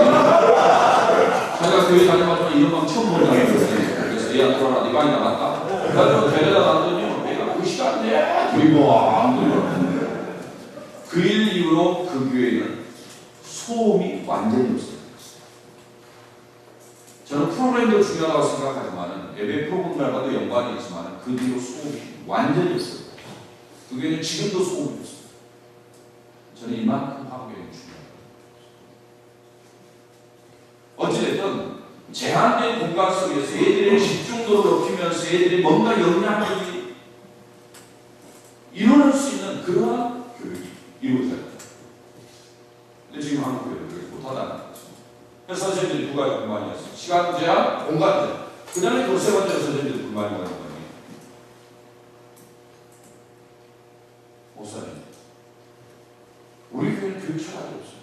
자기가 교회 다녀가지고 이런 방 처음 본다는 거지. 그래서 얘야 들어라, 네 방이 나갔다. 그래서 데려다 놨더니 얘가 그 시간에 그리고 안 들려. 그 일 이후로 그 교회는 소음이 완전히 없어졌어요. 저는 프로그램도 중요하다고 생각하지만 예배 프로그램과도 연관이 있지만 그 뒤로 소음이 완전히 없어요. 그 교회는 지금도 소음이 없어요. 저는 이만큼 한국교회는 중요하다고. 어찌됐든 제한된 공간 속에서 애들의 집중도를 높이면서 애들이 뭔가 영향력이 이루어질 수 있는 그러한 교육이 이루어져야 돼요. 근데 지금 한국교회는 그렇게 못하다는 거죠. 그래서 선생님들이 두 가지 불만이었어요. 시간 제한, 공간 제한. 그 다음에 또 세 번째로 선생님들이 불만이 뭐냐면 목사님, 우리 교회는 교육 철학이 없어요.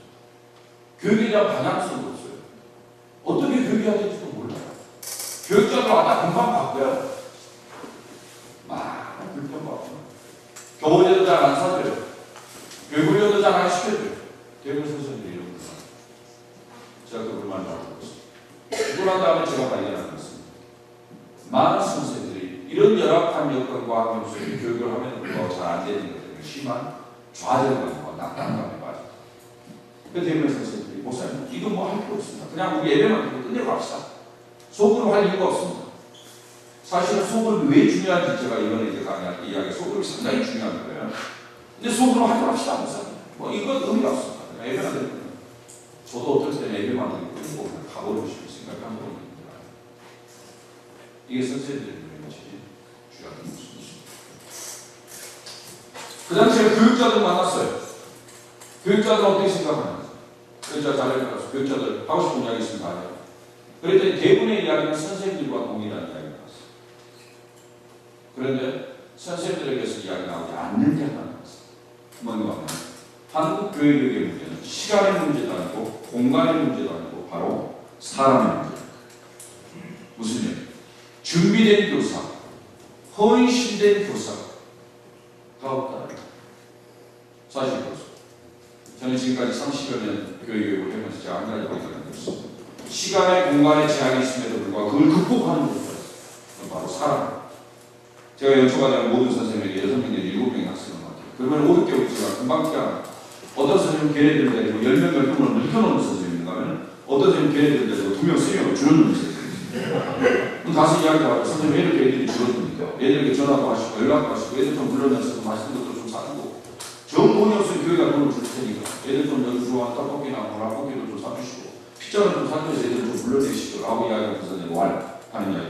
교육에 대한 방향성도 없어요. 어떻게 교육해야 될지도 몰라요. 교육자들 왔다 금방 바꿔요. 많은 불평받고 교보제도 잘 안 사줘요. 교육훈련도 잘 안 시켜줘요. 대부분 선생님들이 이런 거죠. 제가 그 불만을 알고 있습니다. 그러고 난 다음에 제가 발견한 것은 많은 선생님들이 이런 열악한 여건과 함으로써 교육을 하면 더 잘 안 되는 것 때문에 심한 좌절감과 낙담감에 빠집니다. 그래서 대부분 선생님들이 목사님 이거 뭐 할 필요 없습니다. 그냥 우리 예배만 듣고 끝내고 합시다. 소그룹 할 이유가 없습니다. 사실은 소그룹이 왜 중요한지 제가 이번에 이제 강의할 이야기 소그룹이 상당히 중요한 거예요. 근데 소그룹 하도록 합시다. 목사님. 뭐 이건 의미가 없습니다. 예배만 듣고 저도 어떨 때는 예배만 듣고 끝내고 가버리고 싶은 생각을 하고 있습니다. 이게 선생님들의 중요한 모습입니다. 그 당시에 교육자들 만났어요. 교육자들 어떻게 생각하는지. 교육자 자료를 가서 교육자들 하고 싶은 이야기 있으면 다 해요. 그랬더니 대부분의 이야기는 선생님들과 동일한 이야기가 나왔어요. 그런데 선생님들에게서 이야기 나오지 않는 게 하나 나왔어요. 뭔가 한국 교육의 문제는 시간의 문제도 아니고 공간의 문제도 아니고 바로 사람의 문제입니다. 무슨 얘기? 준비된 교사, 헌신된 교사가 없다. 사실 그렇습니다. 저는 지금까지 30여 년 교육을 하면서 제가 한 가지 발견한 것은 시간의 공간의 제한이 있음에도 불구하고 그걸 극복하는 것이 있어요. 바로 사람. 제가 연초과정 모든 선생님에게 6명 내지 7명의 학생을 맡아요. 그러면 5개월 제가 금방 기한 어떤 선생님은 걔네들 데리고 10명, 12명을 묵혀놓는 선생님인가 하면 어떤 선생님은 걔네들 데리고 2명, 3명을 줄여놓는 선생님입니다. 그럼 다시 이야기하고 선생님 왜 이렇게 애들이 줄어듭니까? 애들에게 전화도 하시고 연락도 하시고 애들 좀 불러내서 맛있는 것도 좀 사주고 정 돈이 없으면 교회가 돈을 줄 테니까 애들 좀 여기 좋아하는 떡볶이나 보라볶이도 좀 사주시고 피자를 좀 사주면서 애들 좀 불러내시고 라고 이야기하면서 선생님 뭐 하는 이야기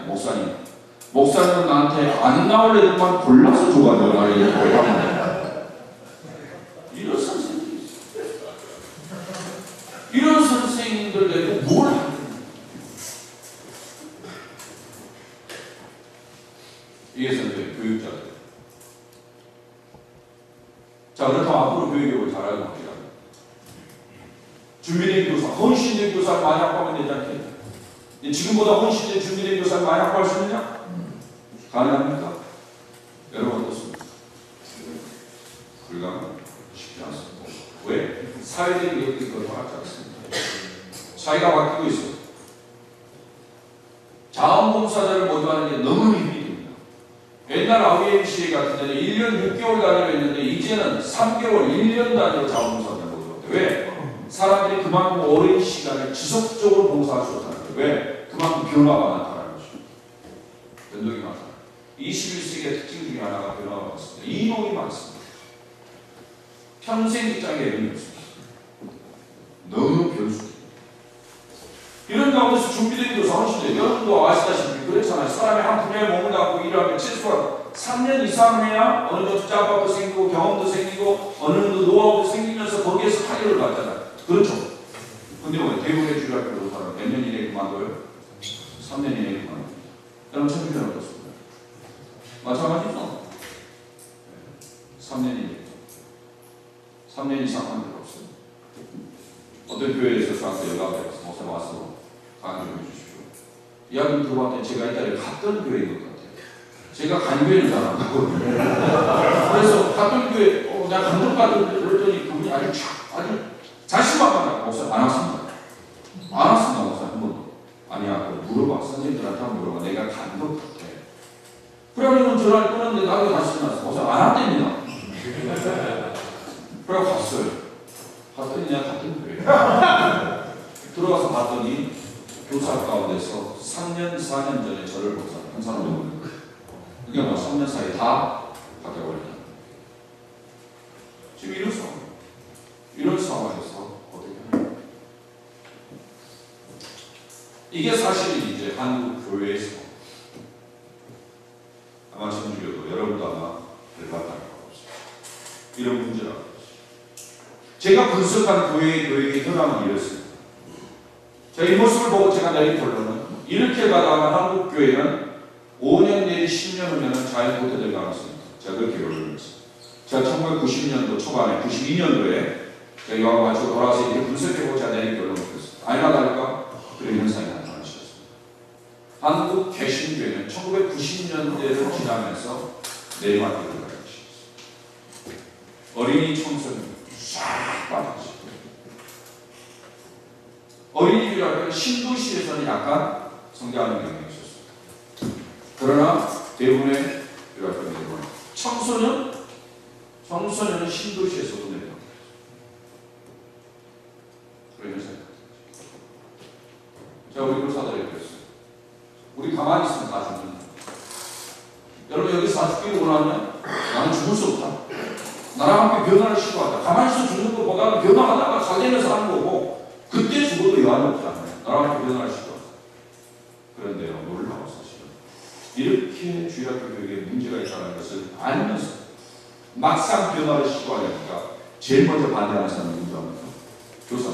목사님은 나한테 안 나올 애들만 골라서 줘가지고 나를 이렇게 하는 이런 선생님이 있어요. 이런 선생님들 내고 뭘 하는 거예요? 이게 선생님 교육자들. 자, 그렇다면 앞으로 교육을 잘하는 겁니다. 준비된 교사, 헌신된 교사를 많이 확보하면 되지 않겠냐? 지금보다 헌신된 준비된 교사를 많이 확보할 수 있느냐? 가능합니까? 여러분 어떻습니까? 불가능 쉽지 않습니다. 왜? 사회적인 것들이 그걸 허락하지 않습니다. 사회가 바뀌고 있어요. 자원봉사자를 모집하는 게 너무 힘이 듭니다. 옛날 IMCA 같은 데는 1년 6개월 단위로 했는데 이제는 3개월, 1년 단위로 자원봉사자를 모집합니다. 왜? 사람들이 그만큼 오랜 시간을 지속적으로 봉사할 수 없다는 거예요. 왜? 그만큼 변화가 많다는 거죠. 변동이 많다. 21세기의 특징 중에 하나가 변화가 많습니다. 이동이 많습니다. 평생 직장에 의미 없습니다. 너무 변수입니다. 이런 가운데 병원에서 준비된 게 사무실인데 여러분도 아시다시피 그렇잖아요. 사람이 한 분야에 몸을 갖고 일하면 최소한 3년 이상 해야 어느 정도 짜파도 생기고 경험도 생기고 어느 정도 노하우도 생기면서 거기에서 타격을 받잖아요. 그렇죠? 근데 뭐 대부분의 주력으로 사람 몇 년 이내에 그만둬요? 3년 이내에 그만둬요. 여러분 천주교는 어떻습니까? 마찬가지죠? 3년 이내 3년 이상 한 적 없어요. 어떤 교회에서 저한테 연락을 해서 목사님 와서 강의 좀 해주십시오. 이야기 들어봤더니 제가 옛날에 갔던 교회인 것 같아요. 제가 간 교회는 잘 안 가거든요. 그래서 갔던 교회, 내가 감동받은 그랬더니 그분이 아주 자신만만하고 목사님 안 왔습니다. 안 왔습니다. 목사님 한 번도. 아니야, 물어봐. 선생님들한테 한번 물어봐. 내가 간 것 같아. 그래가지고 전화를 끊었는데 나도 다시 전화했어. 목사님 안 왔답니다. 그래 갔어요. 갔더니 내가 같은 교회. 들어가서 봤더니 교사 가운데서 3년, 4년 전에 저를 본 사람 한 사람도 없는 거예요. 그게 뭐 3년 사이에 다 바뀌어 버렸다. 지금 이런 상황에서 어떻게 하냐? 이게 사실은 이제 한국 교회에서 아마 천주교도 여러분도 아마 열받을 것 없어요. 이런 문제라고. 제가 분석한 교회의 현황은 이렇습니다. 자, 이 모습을 보고 제가 내린 결론은 이렇게 가다가 한국 교회는 5년 내지 10년 후면 자연 도태될 가능성이 있다. 제가 그렇게 결론을 했습니다. 제가 1990년도 초반에 92년도에 제가 이와 같이 돌아와서 이렇게 분석해보고 제가 내린 결론을 했습니다. 아니나 다를까 그런 현상이 나타나는 것이었습니다. 한국 개신교회는 1990년대를 지나면서 내리막길을 가는 것이었습니다. 어린이 청소년 싹 빠졌죠. 어린이집이라면 신도시에서는 약간 성장하는 경향이 있었습니다. 그러나 대부분의 청소년은 신도시에서도 내려갑니다. 그런 현상이 제가 우리 교사들에게 그랬어요. 우리 가만히 있으면 다 죽는다. 여러분 여기서 다 죽기를 원하면 나는 죽을 수 없다. 나랑 함께 변화를 시도하자. 가만히 있어 죽는 것보다는 변화하다가 잘 되면서 하는 거고 그때 죽어도 여한이 없잖아요. 나랑 함께 변화를 시도하자. 그런데요, 놀라워 사실은. 이렇게 주일학교 교육에 문제가 있다는 것을 알면서 막상 변화를 시도하려니까 제일 먼저 반대하는 사람이 누구입니까? 교사.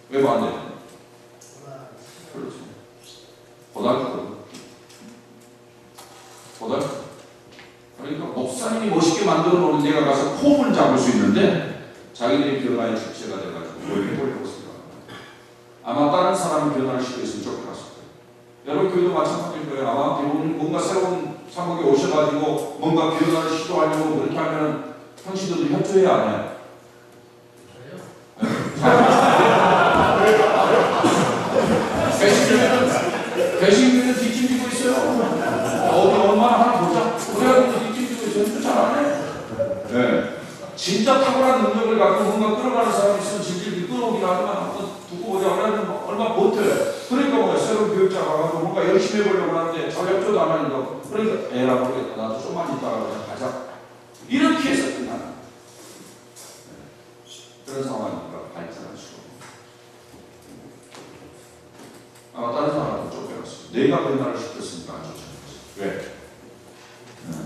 왜 반대해요? 그렇죠. 고등학교. 그러니까 목사님이 멋있게 만들어 놓은 데가 가서 폼을 잡을 수 있는데 자기들이 변화의 주체가 돼가지고 뭘 해보려고 생각합니다. 아마 다른 사람이 변화를 시도했으면 쫓겨났을 거예요. 여러분 교회도 마찬가지일 거예요. 아마 대부분 뭔가 새로운 사목에 오셔가지고 뭔가 변화를 시도하려고 그렇게 하면 형식들도 협조해야 안 해요. 배신교회는 뒷짐지고 있어요. 얼마나 하나 보자. 그래가지고 뒷짐지고 있어요. 잘 안 해. 네. 진짜 탁월한 능력을 갖고 뭔가 끌어가는 사람이 있으면 질질 끌어오긴 하지만 한번 두고 보자. 얼마 버텨요. 그러니까 뭐야. 새로운 교육자가 와서 뭔가 열심히 해보려고 하는데 잘 협조도 안 하는 거. 그러니까 에라 모르겠다. 나도 좀만 있다가 그냥 가자. 이렇게 해서 끝나는 그런 상황이니까 발전할 수가 없는 아마 다른 사람한테 쫓겨났어요. 내가 변화를 시켰으니까 안 쫓아냈어요. 왜?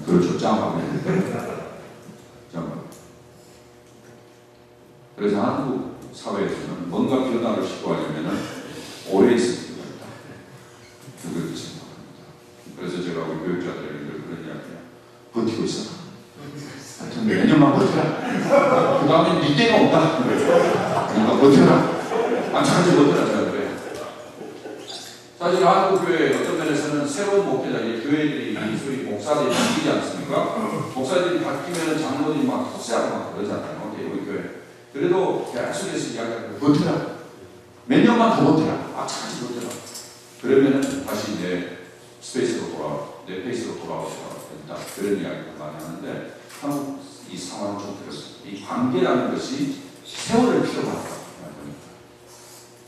그렇죠. 짱하네. 그래서 한국 사회에서는 뭔가 변화를 시도하려면 오래 있을 필요가 있다. 그렇게 생각합니다. 그래서 제가 우리 교육자들에게 그런 이야기해요. 버티고 있어라. 하여튼 몇 년만 버텨라. 그 다음에 네 때가 없다. 그러니까 버텨라. 마찬가지 버텨라. 제가 그래요. 사실 한국교회 어떤 면에서는 새로운 목회자, 교회들이 소위 목사들이 바뀌지 않습니까? 목사들이 바뀌면 장로들이 막 헛세하고 막 그러잖아요. 우리 교회. 그래도 계속해서 이야기하고 버텨라. 몇 년만 더 버텨라. 마찬가지 버텨라. 그러면은 다시 내 스페이스로 돌아와, 내 페이스로 돌아오셔야 된다. 그런 이야기를 많이 하는데 한국 이 상황을 좀 들었습니다. 이 관계라는 것이 세월을 필요로 한다.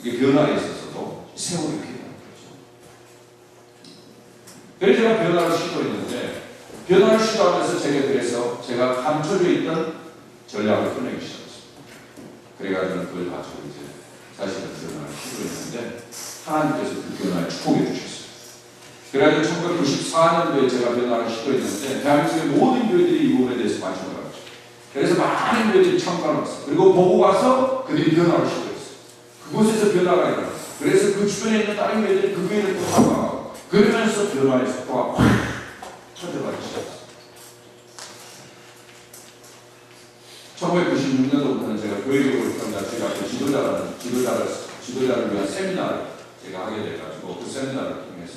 이게 변화에 있어서도 세월이 필요합니다. 그래서 제가 변화를 시도했는데 변화를 시도하면서 제가 감춰져 있던 전략을 꺼내기 시작했습니다. 그래가지고 그걸 가지고 이제 사실은 변화를 시도했는데 하나님께서 그 변화에 축복해 주셨어요. 그래가지고 1994년도에 제가 변화를 시도했는데 대한민국의 모든 교회들이 이 부분에 대해서 관심을 가졌죠. 그래서 많은 교회들이 참가를 했어요. 그리고 보고 와서 그들이 변화를 시도했어요. 그곳에서 변화가 일어났어요. 그래서 그 주변에 있는 다른 교회들이 그 교회를 또 참가하고 그러면서 변화의 속도가 확 터져가기 시작했어요. 1996년도부터는 제가 교회적으로 평가주의학교 지도자를 위한 세미나를 제가 하게 돼가지고 그 세미나를 통해서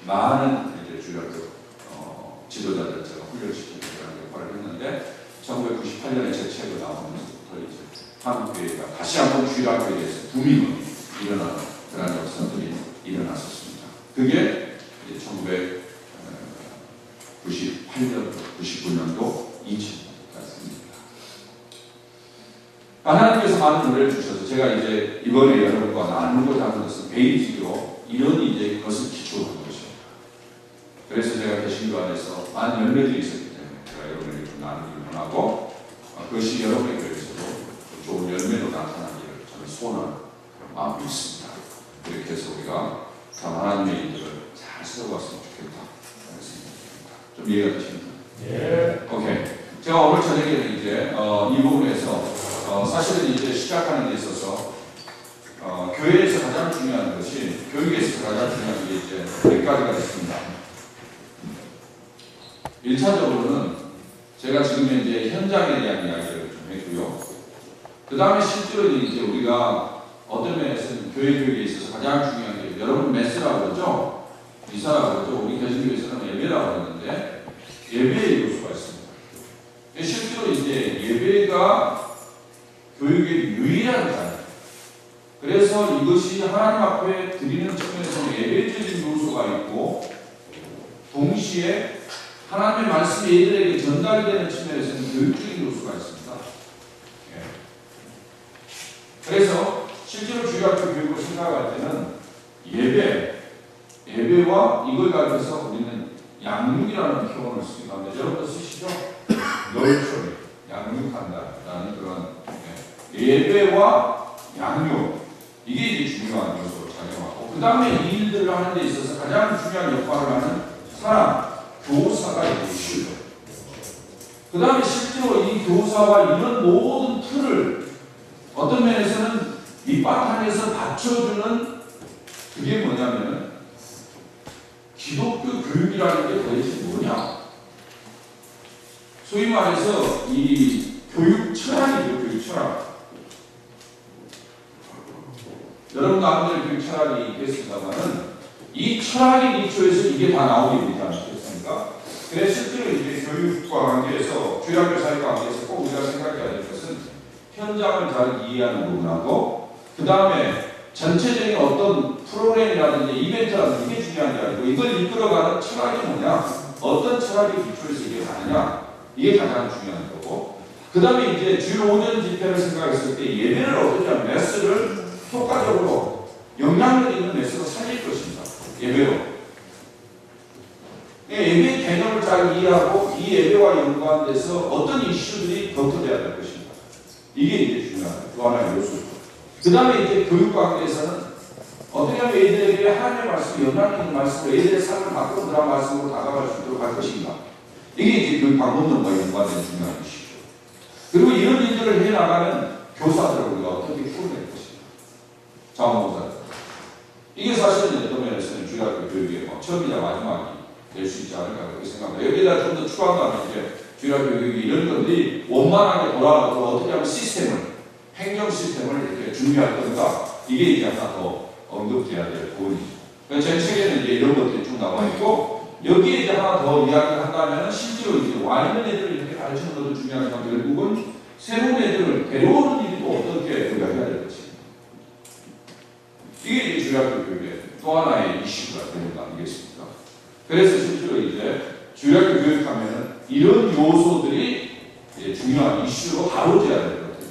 많은 이제 주일학교 지도자들 제가 훈련시키는 그런 역할을 했는데 1998년에 제 책을 나오면서부터 이제 한국교회가 다시 한번 주일학교에 대해서 붐이 일어나는 그런 역사들이 일어났었습니다. 그게 이제 1998년도, 99년도, 2000년도까지입니다. 하나님께서 많은 노래를 주셔서 제가 이제 이번에 여러분과 나누고자 하는 것은 베이직으로 이런 이제 것을 기초로 한 것입니다. 그래서 제가 개신교 안에서 많은 열매들이 있었기 때문에 제가 여러분에게 좀 나누기를 원하고 그것이 여러분의 교회에서도 좋은 열매로 나타나기를 저는 소원하는 마음이 있습니다. 이렇게 해서 우리가 참 하나님의 일들을 잘 세워갔으면 좋겠다 하는 생각입니다. 좀 이해가 되십니까? 예. 오케이. 제가 오늘 저녁에는 이제 이 부분에서 사실은 이제 시작하는 데 있어서 교회에서 가장 중요한 것이 교육에서 가장 중요한 게 이제 몇 가지가 있습니다. 1차적으로는 제가 지금 이제 현장에 대한 이야기를 좀 했고요. 그 다음에 실제로 이제 우리가 어떤 면에서는 교회 교육에 있어서 가장 중요한 게 여러분 메스라고 그러죠? 미사라고 그러죠? 우리 개신교에서는 예배라고 하는데 예배의 요소가 있습니다. 실제로 이제 예배가 교육의 유일한 자리. 그래서 이것이 하나님 앞에 드리는 측면에서는 예배적인 요소가 있고 동시에 하나님의 말씀이 얘들에게 전달이 되는 측면에서는 교육적인 요소가 있습니다. 예. 그래서 실제로 주일학교 교육을 생각할 때는 예배와 이걸 가지고서 우리는 양육이라는 표현을 쓰기도 합니다. 여러분도 쓰시죠? nurturing, 양육한다라는 그런 예배와 양육 이게 이제 중요한 요소로 작용하고 그 다음에 이 일들을 하는 데 있어서 가장 중요한 역할을 하는 사람 교사가 있죠. 그 다음에 실제로 이 교사와 이런 모든 틀을 어떤 면에서는 밑바탕에서 받쳐주는 그게 뭐냐면 기독교 교육이라는 게 도대체 뭐냐? 소위 말해서 이 교육 철학이죠. 교육 철학. 여러분 나름대로 교육 철학이 있겠습니다만은 이 철학의 기초에서 이게 다 나오게 되지 않겠습니까? 그래서 실제로 이제 교육과 관계에서 주일학교 사회과 관계에서 꼭 우리가 생각해야 될 것은 현장을 잘 이해하는 부분하고 그 다음에 전체적인 어떤 프로그램이라든지 이벤트라든지 이게 중요한 게 아니고 이걸 이끌어가는 철학이 뭐냐? 어떤 철학의 기초에서 이게 가느냐? 이게 가장 중요한 거고 그 다음에 이제 주일 5년 집회를 생각했을 때 예배를 어떻게 하면 메스를 효과적으로 영향력 있는 메스로 살릴 것입니다. 예배로. 예배 개념을 잘 이해하고 이 예배와 연관돼서 어떤 이슈들이 덧붙여야 될 것입니다. 이게 이제 중요한 또 하나의 요소죠. 그 다음에 이제 교육 관계에서는 어떻게 하면 애들에게 하나님의 말씀, 영향력 있는 말씀으로 애들의 삶을 바꾸고 그런 말씀으로 다가갈 수 있도록 할 것인가. 이게 이제 교육 방법론과 연관된 중요한 이슈죠. 그리고 이런 일들을 해나가는 교사들을 우리가 어떻게 키워낼 것인가. 자원봉사들. 이게 사실은 어떤 면에서는 주일학교 교육의 처음이자 마지막이 될 수 있지 않을까 그렇게 생각합니다. 여기다 좀 더 추가한다면 이제 주일학교 교육이 이런 것들이 원만하게 돌아가고 어떻게 하면 행정 시스템을 이렇게 준비할 건가 이게 이제 하나 더 언급돼야 될 부분이죠. 제 책에는 이제 이런 것들이 쭉 나와 있고 여기에 이제 하나 더 이야기를 한다면 실제로 이제 와 있는 애들을 이렇게 가르치는 것도 중요하지만 결국은 새로운 애들을 데려오는 일이 또 어떻게 우리가 해야 될 것인가. 이게 이제 주일학교 교육의 또 하나의 이슈가 되는 거 아니겠습니까? 그래서 실제로 이제 주일학교 교육하면은 이런 요소들이 이제 중요한 이슈로 다뤄져야 될 것 같아요.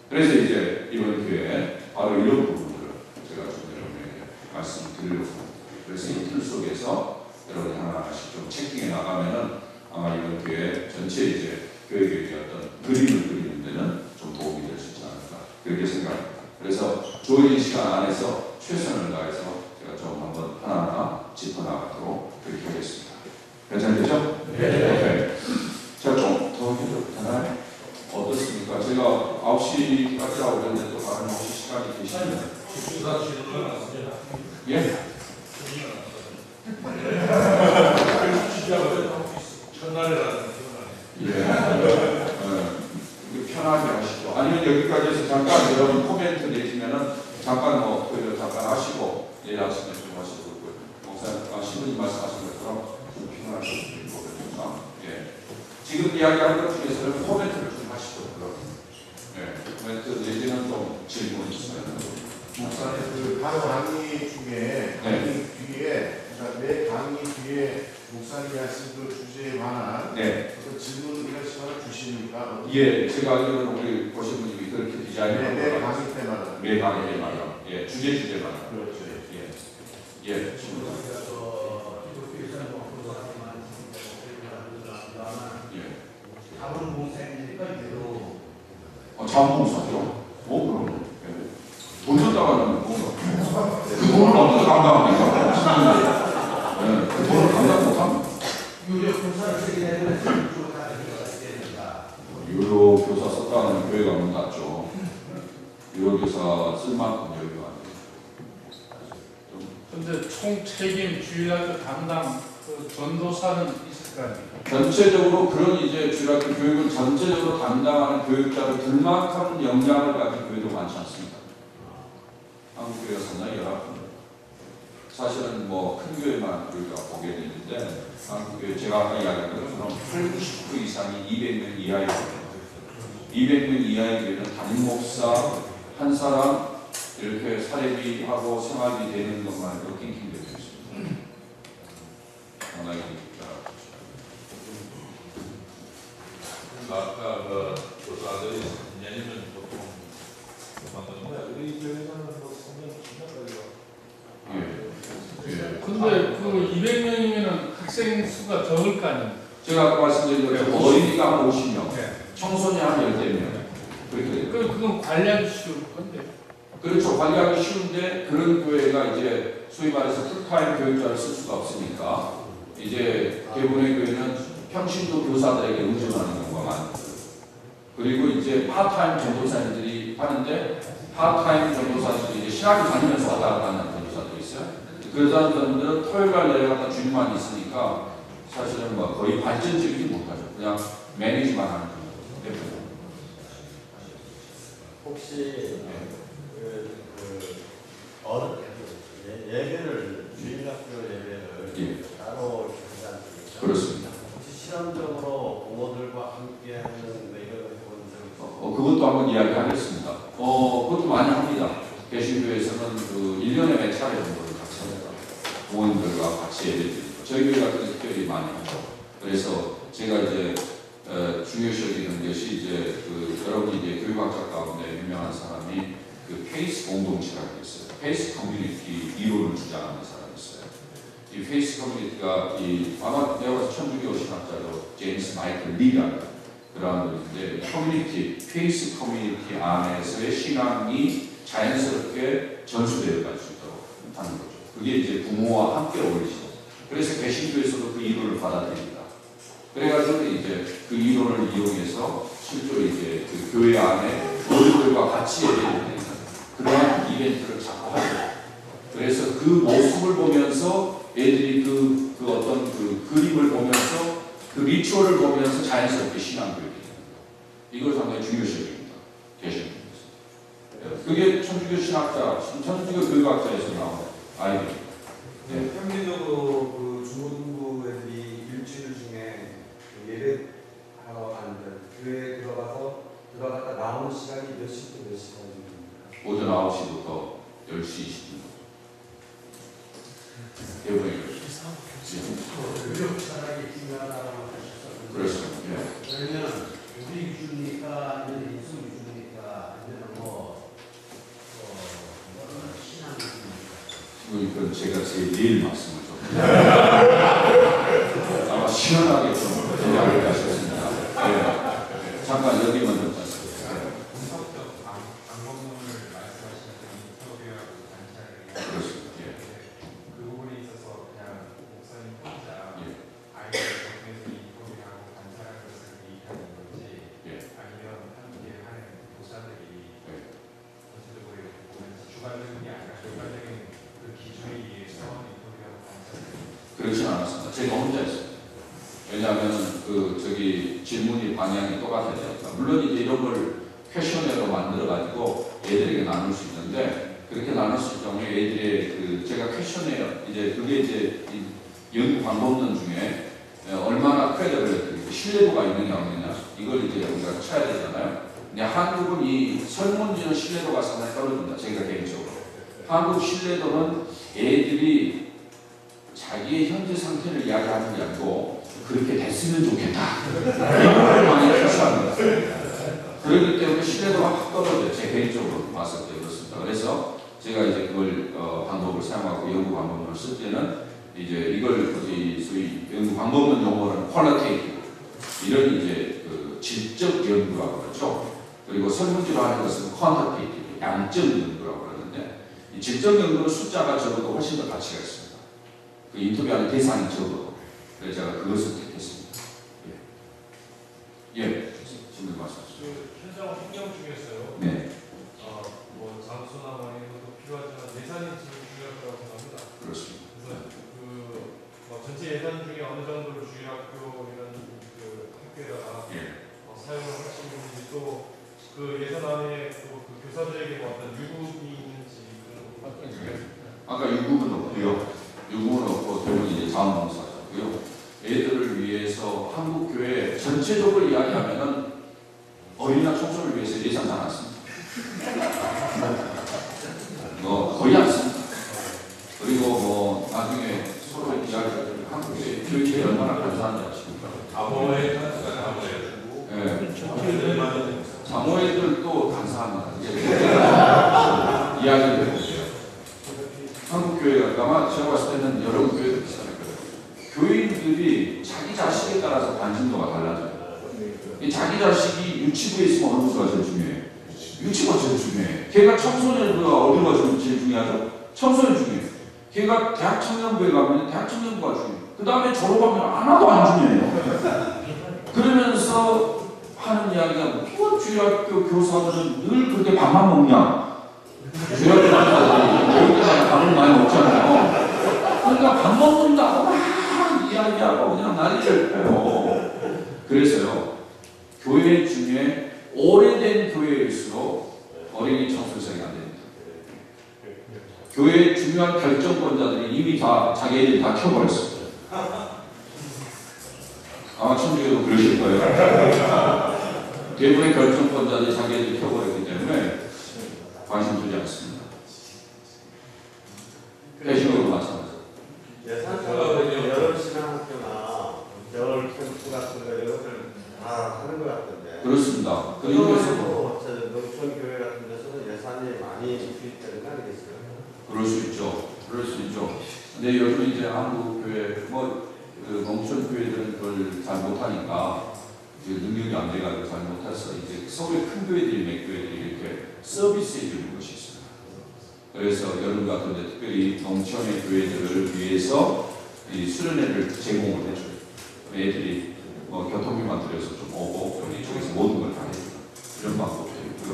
그래서 이제 이번 기회에 바로 이런 부분들을 제가 좀 여러분에게 말씀을 드리려고 합니다. 그래서 이 틀 속에서 여러분이 하나하나씩 좀 체킹해 나가면은 아마 이번 기회에 전체 이제 교육의 어떤 그림을 그리는 데는 좀 도움이 될 수 있지 않을까 그렇게 생각합니다. 그래서 편하게 하시죠. 아니면 여기까지 해서 잠깐 여러분 코멘트 내시면은 잠깐 잠깐 하시고 내일 아침에 좀 하셔도 되고요. 목사님, 신부님 말씀하신 것처럼 좀 피곤할 수도 있고 그러니까 지금 이야기하는 것 중에서는 코멘트를 좀 하시죠. 코멘트 내지는 좀 질문이 있어요. 목사님 바로 강의 중에 강의 뒤에 그러니까 내 강의 뒤에 목사님이 하신 그 주제에 관한 어떤 질문 이런 시간을 주십니까? 제가 알기로는 우리 보시부님이 그렇게 디자인을 내 강의 때마다 매 강의 때마다 주제마다 그렇죠. 다른 목사님들과 이대로 자원봉사죠. 그럼 돈 줬다가는 그 돈을 어떻게 감당합니까? 그 돈을 감당 못합니다. 유료 교사를 쓰게 되면 교사가 되니까 유료 교사 썼다는 교회가 문 닫죠. 유료 교사 쓸 만큼 여유가 안 돼요. 근데 총 책임 주일학교 담당 그 전도사는 있을 거 아닙니까? 전체적으로 그런 이제 주일학교 교육을 전체적으로 담당하는 교육자를 들만큼 역량을 가진 교회도 많지 않습니다. 한국 교회가 상당히 열악합니다. 사실은 큰 교회만 우리가 보게 되는데 한국 교회 제가 아까 이야기한 것처럼 80% 이상이 200명 이하의 교회입니다. 200명 이하의 교회는 담임 목사 한 사람 이렇게 사례비하고 생활비 되는 것만으로 낑낑대고 있습니다. 상당히 아까 교사들이 2년이면 보통 만나는 우리 교회에서는 성경 신학까지가 근데 그 200명이면 학생 수가 적을 거 아닙니까? 제가 아까 말씀드린 것처럼 어린이가 한 50명, 청소년 한 10명 그렇게 돼요. 그건 관리하기 쉬울 건데. 그렇죠. 관리하기 쉬운데 그런 교회가 이제 소위 말해서 풀타임 교육자를 쓸 수가 없으니까 이제 대부분의 교회는 평신도 교사들에게 의존하는 경우가 많고 그리고 이제 파타임 전도사님들이 하는데 파타임 전도사들이 이제 신학을 다니면서 왔다 갔다 하는 전도사들이 있어요. 그런 사람들은 토요일날 내려갔다 주일만 있으니까 사실은 거의 발전적이지 못하죠. 그냥 매니지만 하는 정도. 혹시 예배를 주일학교 예배를 따로 하지 않습니까? 그렇습니다. 혹시 실험적으로 부모들과 함께 하는 이런 해본 적 있어요? 그것도 한번 이야기하겠습니다. 그것도 많이 합니다. 개신교에서는 1년에 몇 차례 정도를 같이 합니다. 부모님들과 같이 예배드리고 저희 교회 같은 경우 특별히 많이 하죠. 그래서 제가 이제 중요시 여기는 것이 이제 여러분이 이제 교육학자 가운데 유명한 사람이 페이스 공동체라고 있어요. 페이스 커뮤니티 이론을 주장하는 사람이 있어요. 이 페이스 커뮤니티가 아마 내가 봐서 천주교 신학자로 제임스 마이클 리라는 그런 분인데 커뮤니티, 페이스 커뮤니티 안에서의 신앙이 자연스럽게 전수되어 갈 수 있도록 하는 거죠. 그게 이제 부모와 함께 어울리죠. 그래서 개신교에서도 그 이론을 받아들입니다. 그래가지고 이제 그 이론을 이용해서 실제로 이제 그 교회 안에 어른들과 같이 예배를 드리는 그러한 이벤트를 자꾸 하죠. 그래서 그 모습을 보면서 애들이 그 어떤 그 그림을 보면서 그 리추얼을 보면서 자연스럽게 신앙교육이 됩니다. 이걸 상당히 중요시 여깁니다. 개신교에서. 그게 천주교 신학자, 천주교 교육학자에서 나온 아이디어입니다. 평균적으로 중고등부 애들이 일주일 중에 예배하러 가는데 교회에 들어갔다 나오는 시간이 몇 시부터 몇 시까지입니까? 오전 9시부터 10시 20분. 대부분이 유료 교사라기 중요하다고 하셨었는데 그렇습니다. 그러면 우리 기준입니까? 아니면 인수 기준입니까? 아니면 신앙 기준입니까? 이건 제가 내일 말씀을 좀 아마 시원하게 좀 이야기를 하셨습니다. 잠깐 여기 먼저 말씀드릴게요. 방법론을 말씀하시는 인터뷰하고 관찰을 그렇습니다. 그 부분에 있어서 그냥 목사님 혼자 아이들을 통해서 인터뷰하고 관찰하는 것을 얘기하는 건지 아니면 함께 하는 교사들이 전체적으로 이렇게 보면서 주관적인 게 아니라 객관적인 그 기준에 의해서 인터뷰하고 관찰을 그렇진 않았습니다. 제가 혼자 했습니다. 왜냐하면 저희 저기 질문이 방향이 똑같아야 되니까. 물론 이제 이런 걸 퀘셔너로 만들어 가지고 애들에게 나눌 수 있는데 그렇게 나눌 수 있을 경우에 애들의 그 제가 퀘셔너예요. 이제 그게 이제 이 연구 방법론 중에 얼마나 크레디블리티, 신뢰도가 있느냐 없느냐 이걸 이제 우리가 쳐야 되잖아요. 근데 한국은 이 설문지는 신뢰도가 상당히 떨어진다. 제가 개인적으로 한국 신뢰도는 애들이 자기의 현재 상태를 이야기하는 게 아니고 그렇게 됐으면 좋겠다. 이걸 많이 표시합니다. 그렇기 때문에 신뢰도가 확 떨어져요. 제 개인적으로 봤을 때 그렇습니다. 그래서 제가 이제 그걸 방법을 사용하고 연구 방법론을 쓸 때는 이제 이걸 소위 연구 방법론 용어는 qualitative 이런 이제 그 질적 연구라고 그러죠. 그리고 설문지로 하는 것은 quantitative 양적 연구라고 그러는데 이 질적 연구는 숫자가 적어도 훨씬 더 가치가 있습니다. 그 인터뷰하는 대상이 적어도. 그래서 제가 그것을 택했습니다. 예, 질문 말씀하시죠. 그 현장 환경 중에서요. 네, 뭐 장수나 뭐 이런 것도 필요하지만 예산이 제일 중요할 거라고 생각합니다. 그렇습니다. 그래서 뭐 전체 예산 중에 어느 정도를 주일학교 이런 그 학교에다가 사용을 하시는 건지 또 그 예산 안에 또 그 교사들에게 뭐 어떤 유급이 있는지 아까 유급은 없고요. 유급은 없고 대부분 이제 자원봉사고요. 애들을 위해서 한국교회 전체적으로 이야기하면은 어린이나 청소를 위해서 예산 잘 안 씁니다. 거의 안 씁니다. 그리고 뭐 나중에 서로 이야기하면 한국교회 교육이 얼마나 감사한지 아십니까? 아버의 탄수가 아버의 네. 자모애들도 감사합니다. 이야기를 해보세요. 한국교회가 아마 제가 봤을 때는 여러 교회도 비슷할 거예요. 교인들이 자기 자식에 따라서 관심도가 달라져요. 자기 자식이 유치부에 있으면 어느 부서가 제일 중요해요? 유치부가 제일 중요해요. 걔가 청소년부가 어디가 제일 중요하죠? 청소년 중요해요. 걔가 대학 청년부에 가면 대학 청년부가 중요해요. 그 다음에 졸업하면 하나도 안 중요해요. 그러면서 하는 이야기가 뭐 주일학교 교사들은 늘 그렇게 밥만 먹냐? 주일학교 교사들이 교육 때마다 밥을 많이 먹잖아요. 그러니까 밥 먹는다고 막 이야기하고 그냥 난리를 펴요. 그래서요, 교회 중에 오래된 교회일수록 어린이 청소년이 안 됩니다. 교회의 중요한 결정권자들이 이미 다 자기들이 다 켜버렸어요. 아마 천주교도 그러실 거예요. 대부분의 결정권자들이 자기들이 켜버렸기 때문에 관심 두지 않습니다. 대신으로 마찬가지죠. 예산적으로 여름 신학교나 겨울 캠프 같은 거 이런 것들 다 하는 것 같은데. 그렇습니다. 그리고 농촌 교회 같은 데서는 예산이 많이 투입되는 거 아니겠어요? 그럴 수 있죠. 그럴 수 있죠. 근데 요즘 이제 한국 교회 그 농촌 교회들은 그걸 잘 못하니까 능력이 안 돼가지고 잘 못해서 이제 서울의 큰 교회들이 몇 교회들이 이렇게 서비스해 주는 것이 있습니다. 그래서 여름 같은 데 특별히 농촌의 교회들을 위해서 이 수련회를 제공을 해줘요. 애들이 교통비만 들여서 좀 오고 이쪽에서 모든 걸 다 해줘요. 이런 방법도 있고요.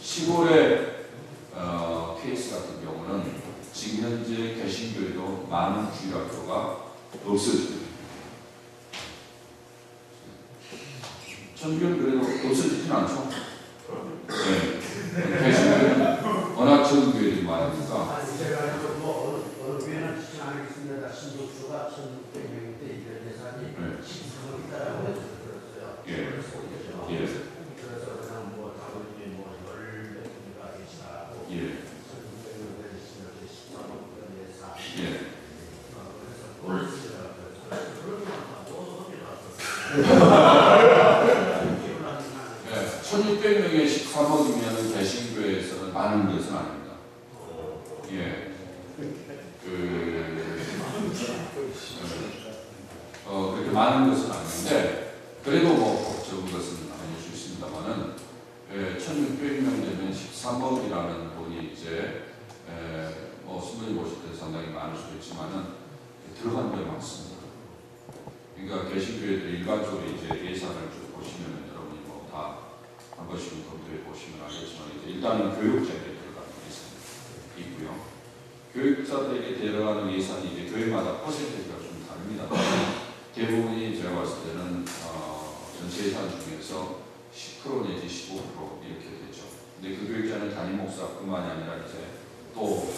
시골의 케이스 같은 경우는 지금 현재 개신교회도 많은 주일학교가 없어집니다. 천주교는 그래도 없어지진 않죠. 네. 개신교회는 워낙 적은 교회들이 많으니까. 제가 뭐 어느 교회는 추천 안 하겠습니다. 신도수가 1,600명인데 이런 예산이 13억이다라고 해서 들었어요. 예. 그래서 그냥 뭐 다분히 뭐 10몇 계시다고. 예. 1,600명 되시면 13억 예산. 예. 그래서 그런 거 네, 1,600명에 13억이면 개신교회에서는 많은 것은 아닙니다. 예. 그렇게 많은 것은 아닌데, 그래도 뭐, 적은 것은 아닐 수 있습니다만은, 1,600명 되면 13억이라는 돈이 이제, 신문이 보실 때 상당히 많을 수도 있지만은, 들어가는 게 많습니다. 그러니까 개신교회들이 일반적으로 이제 예산을 쭉 보시면 여러분이 뭐 다 한 번씩 검토해 보시면 알겠지만 이제 일단은 교육자들이 들어가는 예산이 있고요. 교육자들에게 들어가는 예산이 이제 교회마다 퍼센테이지가 좀 다릅니다. 대부분이 제가 봤을 때는 예산 중에서 10% 내지 15% 이렇게 되죠. 근데 그 교육자는 담임 목사뿐만이 아니라 또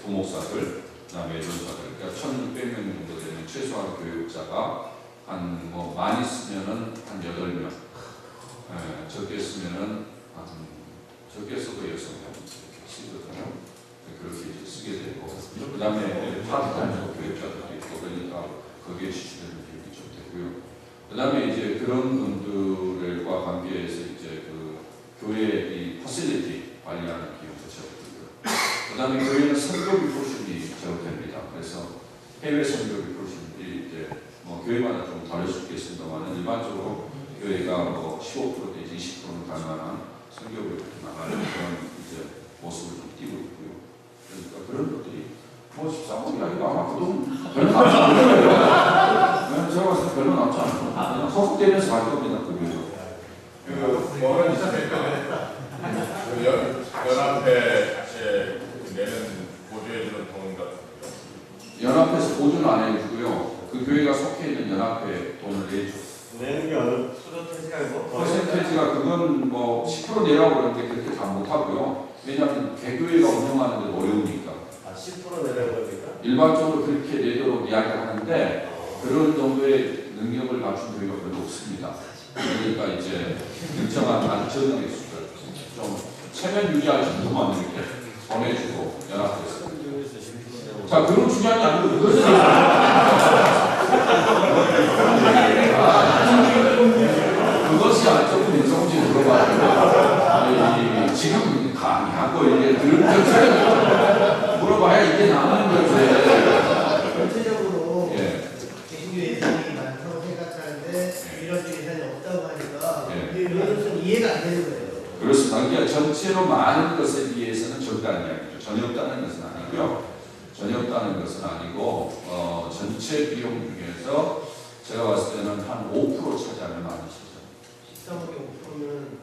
부목사들, 그다음에 전사들, 그러니까 1,600명 정도 되는 최소한 교육자가 한 뭐 많이 쓰면은 한 8명, 적게 쓰면은 적게 써도 6명 이렇게 쓰거든요. 그렇게 이제 쓰게 되고, 그다음에 파트타임 교육자들도 있고, 그러니까 거기에 지출되는 비용이 좀 되고요. 그다음에 이제 그런 분들과 관계해서 이제 그 교회 이 퍼실리티 관리하는 비용도 적고요. 그다음에 교회는 선교비 포션이 적용됩니다. 그래서 해외 선교비 포션이 이제 뭐 교회마다 좀 다를 수 있겠습니다만 일반적으로 교회가 뭐 15% 내지 20%는 갈 만한 선교비를 나가는 그런 이제 모습을 좀 띄고 있고요. 그러니까 그런 것들이 뭐 13억이 아니고 아마 그돈 별로 남지 않을 거예요. 제가 봤을 때 별로 남지 않을 거예요. 그냥 소속되면서 갈 겁니다. 연합회 내는 보조해주는 돈 같은 거. 연합회에서 보조는 안 해주고요. 그 교회가 속해 있는 연합회 돈을 내줘. 내는 게 어느 퍼센트가 뭐? 퍼센테이지가 그건 뭐 10% 내라고 그러는데 그렇게 다 못하고요. 왜냐하면 개교회가 운영하는 데 어려우니까. 10% 내라는 겁니까? 일반적으로 그렇게 내도록 이야기하는데 그런 정도의 능력을 갖춘 교회가 별로 없습니다. 그러니까 이제 일정한 적은 개수들 좀 체면 유지할 정도만 이렇게 보내주고 연합해서. 자, 그런 중요한 게 아니고 그것은 그것이 조금 인성지 물어봐요. 지금 강의하고 이게 물어봐야 이게 나오는 거지. 전체적으로 개신교 예산이 많다고 생각하는데 이런 예산이 없다고 하니까 이런 좀 이해가 안 되는 거예요. 그렇습니다. 그러니까 전체로 많은 것에 비해서는 적다는 이야기죠. 전혀 없다는 것은 아니고요. 전혀 없다는 것은 아니고 전체 비용 중에서 제가 봤을 때는 한 5% 차지하면 많으시죠. 13억에 5%면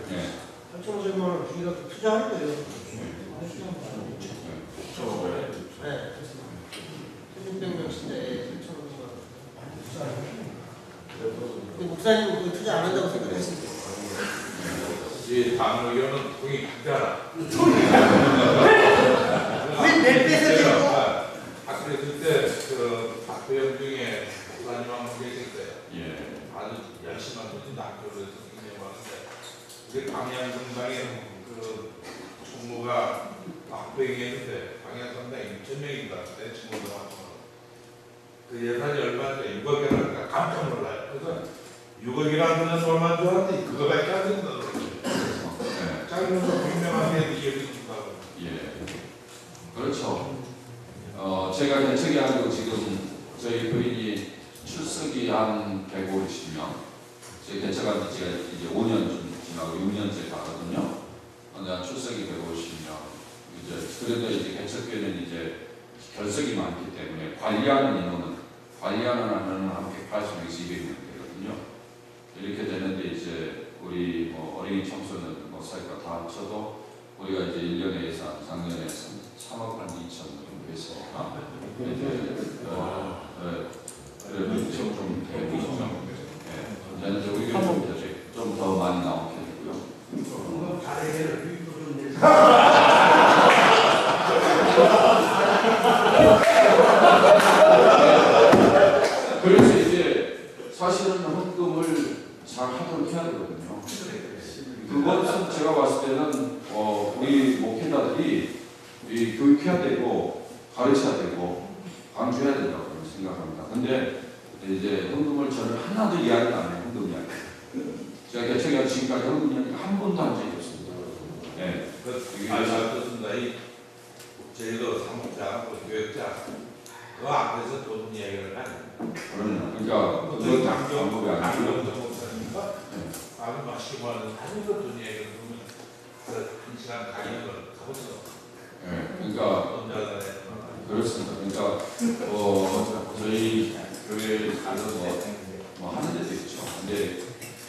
네. 8,500만 원 주기가 투자할 거예요. 네. 1,600명인데 8,500만 원. 목사님은 그거 투자 안 한다고 생각하시는데. 이 다음 의견은 동의 크잖아. 왜 뺏어내고? 학교 있을 때그 학교형 중에 목사님하고 계실 때 아주 열심히 하는 학교를 굉장히 많은데 우리 강양성당에 그 총무가 학교에 있는데 강양성당에 2,000명인가 내 친구들 왔고 그 예산이 얼마인데 6억이라니까 깜짝 놀라요. 그래서 6억이라는 건 얼마인 줄 알았더니 그거밖에 안 된다고. 자기는 분명하게 이해를 준다고. 그렇죠. 제가 개척이 아니고 지금 저희 교인이 출석이 한 150명. 저희 개척한 지가 이제 5년 좀 지나고 6년째 가거든요. 근데 출석이 150명. 그래도 이제 개척교회는 이제 결석이 많기 때문에 관리하는 인원은 한 180명에서 200명 되거든요. 이렇게 되는데 이제 우리 뭐 어린이 청소년 뭐 사이가 다 합쳐도 우리가 이제 1년에 예산 작년에 3억 한 2천 정도 해서 좀 되고 있죠. 이제는 의견이 좀 더 많이 나온 편이고요. 그래서 이제 사실은 헌금을 잘 하도록 해야 되거든요. 그것은 제가 봤을 때는 우리 목회자들이 교육해야 되고 가르쳐야 되고 강조해야 된다고 생각합니다. 근데 이제 헌금을 저는 하나도 이야기 안 해요. 헌금 이야기. 제가 개척이 지금까지 헌금 이야기 한 번도 한 적이 없습니다. 네. 잘 듣습니다. 저희도 사목자, 교육자 그 앞에서 돈 이야기를 하는. 그러니까 그건 방법이 아니고. 밥을 마시고 하는 아무것도 돈 이야기를 보면 한 시간 가리는 걸 가보죠. 그러니까 그렇습니다. 그러니까 저희 교회에서 뭐 하는 데도 있죠. 근데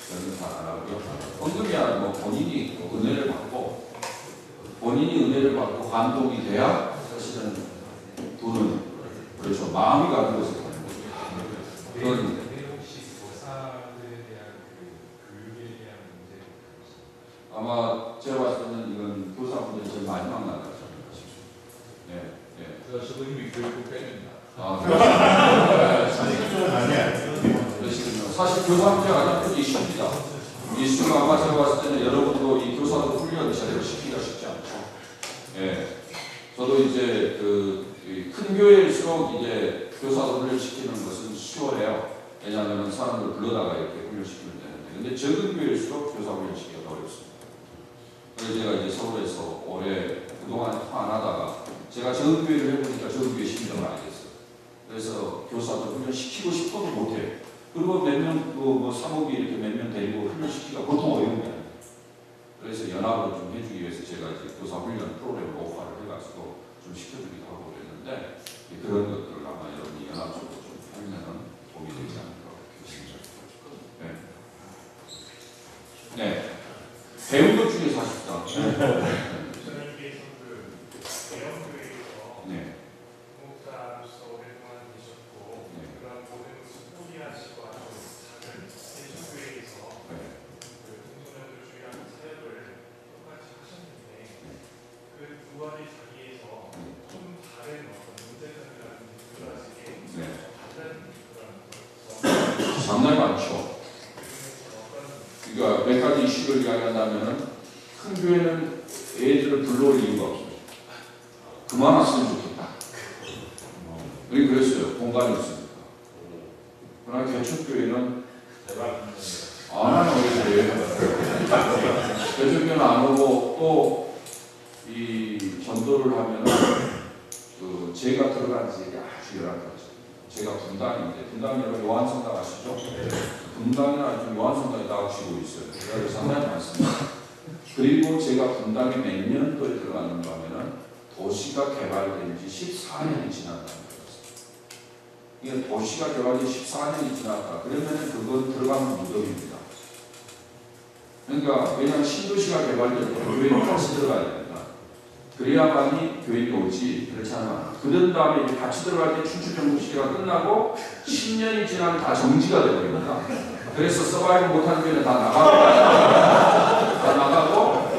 저는 잘 안 하고요. 헌금이야 뭐 본인이 은혜를 받고 감동이 돼야 사실은 돈은 그렇죠. 마음이 가는 것을 가는 거죠. 그건 혹시 교사들에 대한 그 교육에 대한 문제가 있습니다. 아마 제가 봤을 때는 이건 교사분들이 제일 마지막 나가죠. 네, 네. 저도 이미 교육부 팬입니다. 사실은 아니야. 그러시군요. 사실 교사 문제가 가장 큰 이슈입니다. 이슈가 아마 제가 봤을 때는 여러분도 이 교사도 훈련 제대로 시키기가 쉽지 않죠. 예. 저도 이제 큰 교회일수록 이제 교사도 훈련시키는 것은 수월해요. 왜냐하면 사람들 불러다가 이렇게 훈련시키면 되는데, 근데 적은 교회일수록 교사 훈련시키기가 더 어렵습니다. 그래서 제가 이제 서울에서 오래 그동안 안 하다가 제가 적은 교회를 해보니까 적은 교회 심정을 알겠어요. 그래서 교사도 훈련시키고 싶어도 못해요. 그리고 몇 명, 뭐 사목이 이렇게 몇 명 데리고 훈련시키기가 보통 어려운 게 아니에요. 그래서 연합으로 좀 해주기 위해서 제가 이제 교사 훈련 프로그램을 오파를 해가지고 좀 시켜주기도 하고 그랬는데, 그런 것들을 아마 여러분이 연합적으로 좀 하면은 도움이 되지 않을까 그렇게 생각합니다. 네. 네. 배운 것 중에 사실상. 저는 위해서 그 대형교회에서 네. 목사로서 오랫동안 계셨고 그런 모든 것을 포기하시고 아주 작은 대중교회에서 그 청소년들 주의하는 사역을 똑같이 하셨는데 그 부활의 자리에서 좀 다른 어떤 문제점이라든지 그들에게 다른 그런 상당히 많죠. 그러니까 몇 가지 이슈를 이야기한다면은 큰 교회는 애들을 불러올 이유가 없어요. 그만 왔으면 좋겠다. 우리 그랬어요. 공간이 없으니까. 그러나 개척교회는 안 하는 거예요. 개척교회는 안 오고 또 이 전도를 하면은 제가 들어간 지역이 아주 열악하죠. 제가 분당인데, 분당 여러분 요한성당 아시죠? 분당이나 좀 요한성당에 나가시고 있어요. 그래서 상당히 많습니다. 그리고 제가 분당에 몇 년도에 들어갔는가 하면은 도시가 개발된 지 14년이 지났다는 거였어요. 이게 도시가 개발된 지 14년이 지났다. 그러면은 그건 들어가면 무덤입니다. 그러니까 왜냐하면 신도시가 개발될 때 교회는 같이 들어가야 됩니다. 그래야만이 교회에 오지. 그렇지 않아. 그런 다음에 이제 같이 들어갈 때 춘추전국 시대가 끝나고 10년이 지나면 다 정지가 되버립니다. 그래서 서바이벌 못하는 교회는 다 나가고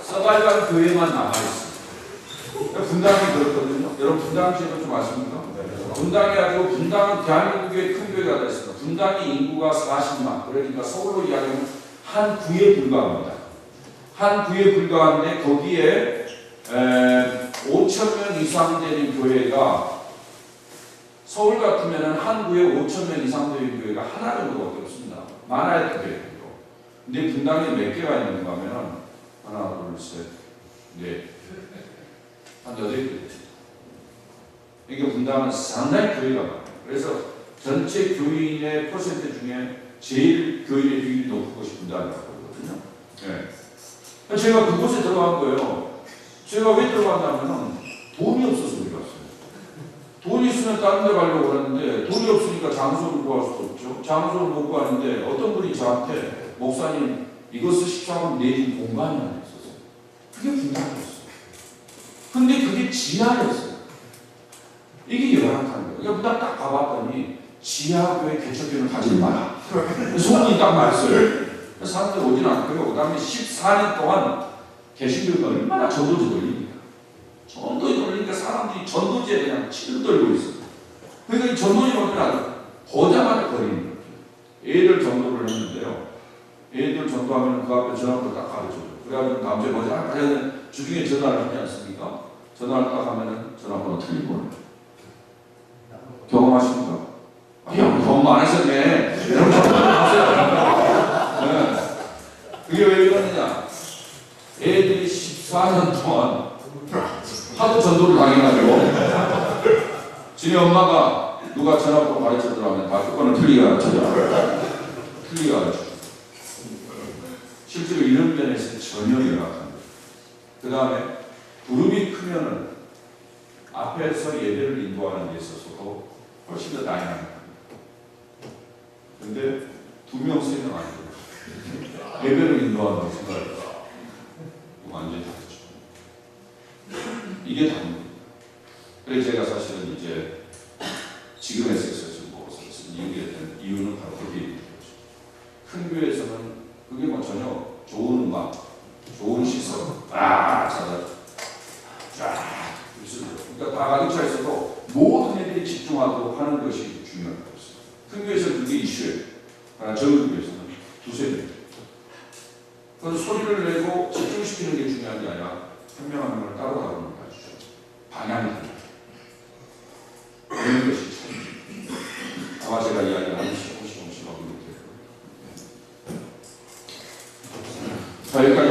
서바이벌 교회만 남아있어요. 분당이 그렇거든요. 여러분 분당 지역은 좀 아십니까? 분당이 아니고 분당은 대한민국의 큰 교회가 됐습니다. 분당이 인구가 40만, 그러니까 서울로 이야기하면 한 구에 불과합니다. 한 구에 불과한데 거기에 5,000명 이상 되는 교회가, 서울 같으면 한 구에 5,000명 이상 되는 교회가 하나 정도밖에 없습니다. 많아야 두 개. 근데 분당에 몇 개가 있는가 하면 하나, 둘, 셋, 넷, 한 8개. 그러니까 분당은 상당히 교회가 많아요. 그래서 전체 교인의 퍼센트 중에 제일 교인의 비율이 높은 곳이 분당이라고 그러거든요. 네. 제가 그곳에 들어간 거예요. 제가 왜 들어갔냐면 돈이 없어서 들어갔어요. 돈이 있으면 다른 데 가려고 그랬는데 돈이 없으니까 장소를 구할 수도 없죠. 장소를 못 구하는데 어떤 분이 저한테 목사님 이거 쓰십시오 하면 내진 공간이 하나 있었어요. 그게 분당이었어요. 근데 그게 지하였어요. 이게 열악한 거예요. 그러니까 분당 딱 가봤더니 지하교회 개척교회는 가지 마라. 소문이 딱 났어요. 사람들이 오진 않고요. 그 다음에 14년 동안 개신교가 얼마나 전도지 돌립니까? 전도지 돌리니까 사람들이 전도지에 그냥 치를 떨고 있어요. 그러니까 이 전도지 보면 보자마자 거리는 거예요. 애들 전도를 했는데요. 애들 전도하면 그 앞에 전화번호 딱 가르쳐줘요. 그래가지고 다음 주에 뭐지? 하여튼 주중에 전화를 하지 않습니까? 전화를 딱 하면은 전화번호 틀린 거예요. 경험하십니까? 야, 경험 안 하셨네. 여러분 네. 그게 왜 그러느냐? 애들이 14년 동안 하도 전도를 당해가지고 지네 엄마가 누가 전화번호 가르쳐주라면 다 그거는 틀리게 가르쳐줘라. 틀리게 가르쳐줘. 실제로 이런 면에서 전혀 열악합니다. 그 다음에 그룹이 크면은 앞에서 예배를 인도하는 데 있어서도 훨씬 더 다양합니다. 근데 2명, 3명 안 돼요. 예배를 인도하는 생각을 완전히 다르죠. 이게 다릅니다. 그래서 제가 사실은 이제 지금의 섹스를 보고서 이유가 되는 이유는 바로 거기에 있는 거죠. 큰 교회에서는 그게 뭐 전혀 좋은 음악, 좋은 시선, 찾아 쫙 있습니다. 그러니까 다 가득 차 있어도 모든 애들이 집중하도록 하는 것이 중요한 거였어요. 큰 교회에서는 그게 이슈예요. 그러나 적은 교회에서는 두세 명. 그래서 소리를 내고 집중시키는 게 중요한 게 아니라 한 명 한 명을 따로 다루는 거 봐주죠. 방향이 달라요. 그런 것이 참 아마 제가 이야기하는 조금씩 하고 있는 거예요. 자, 여기까지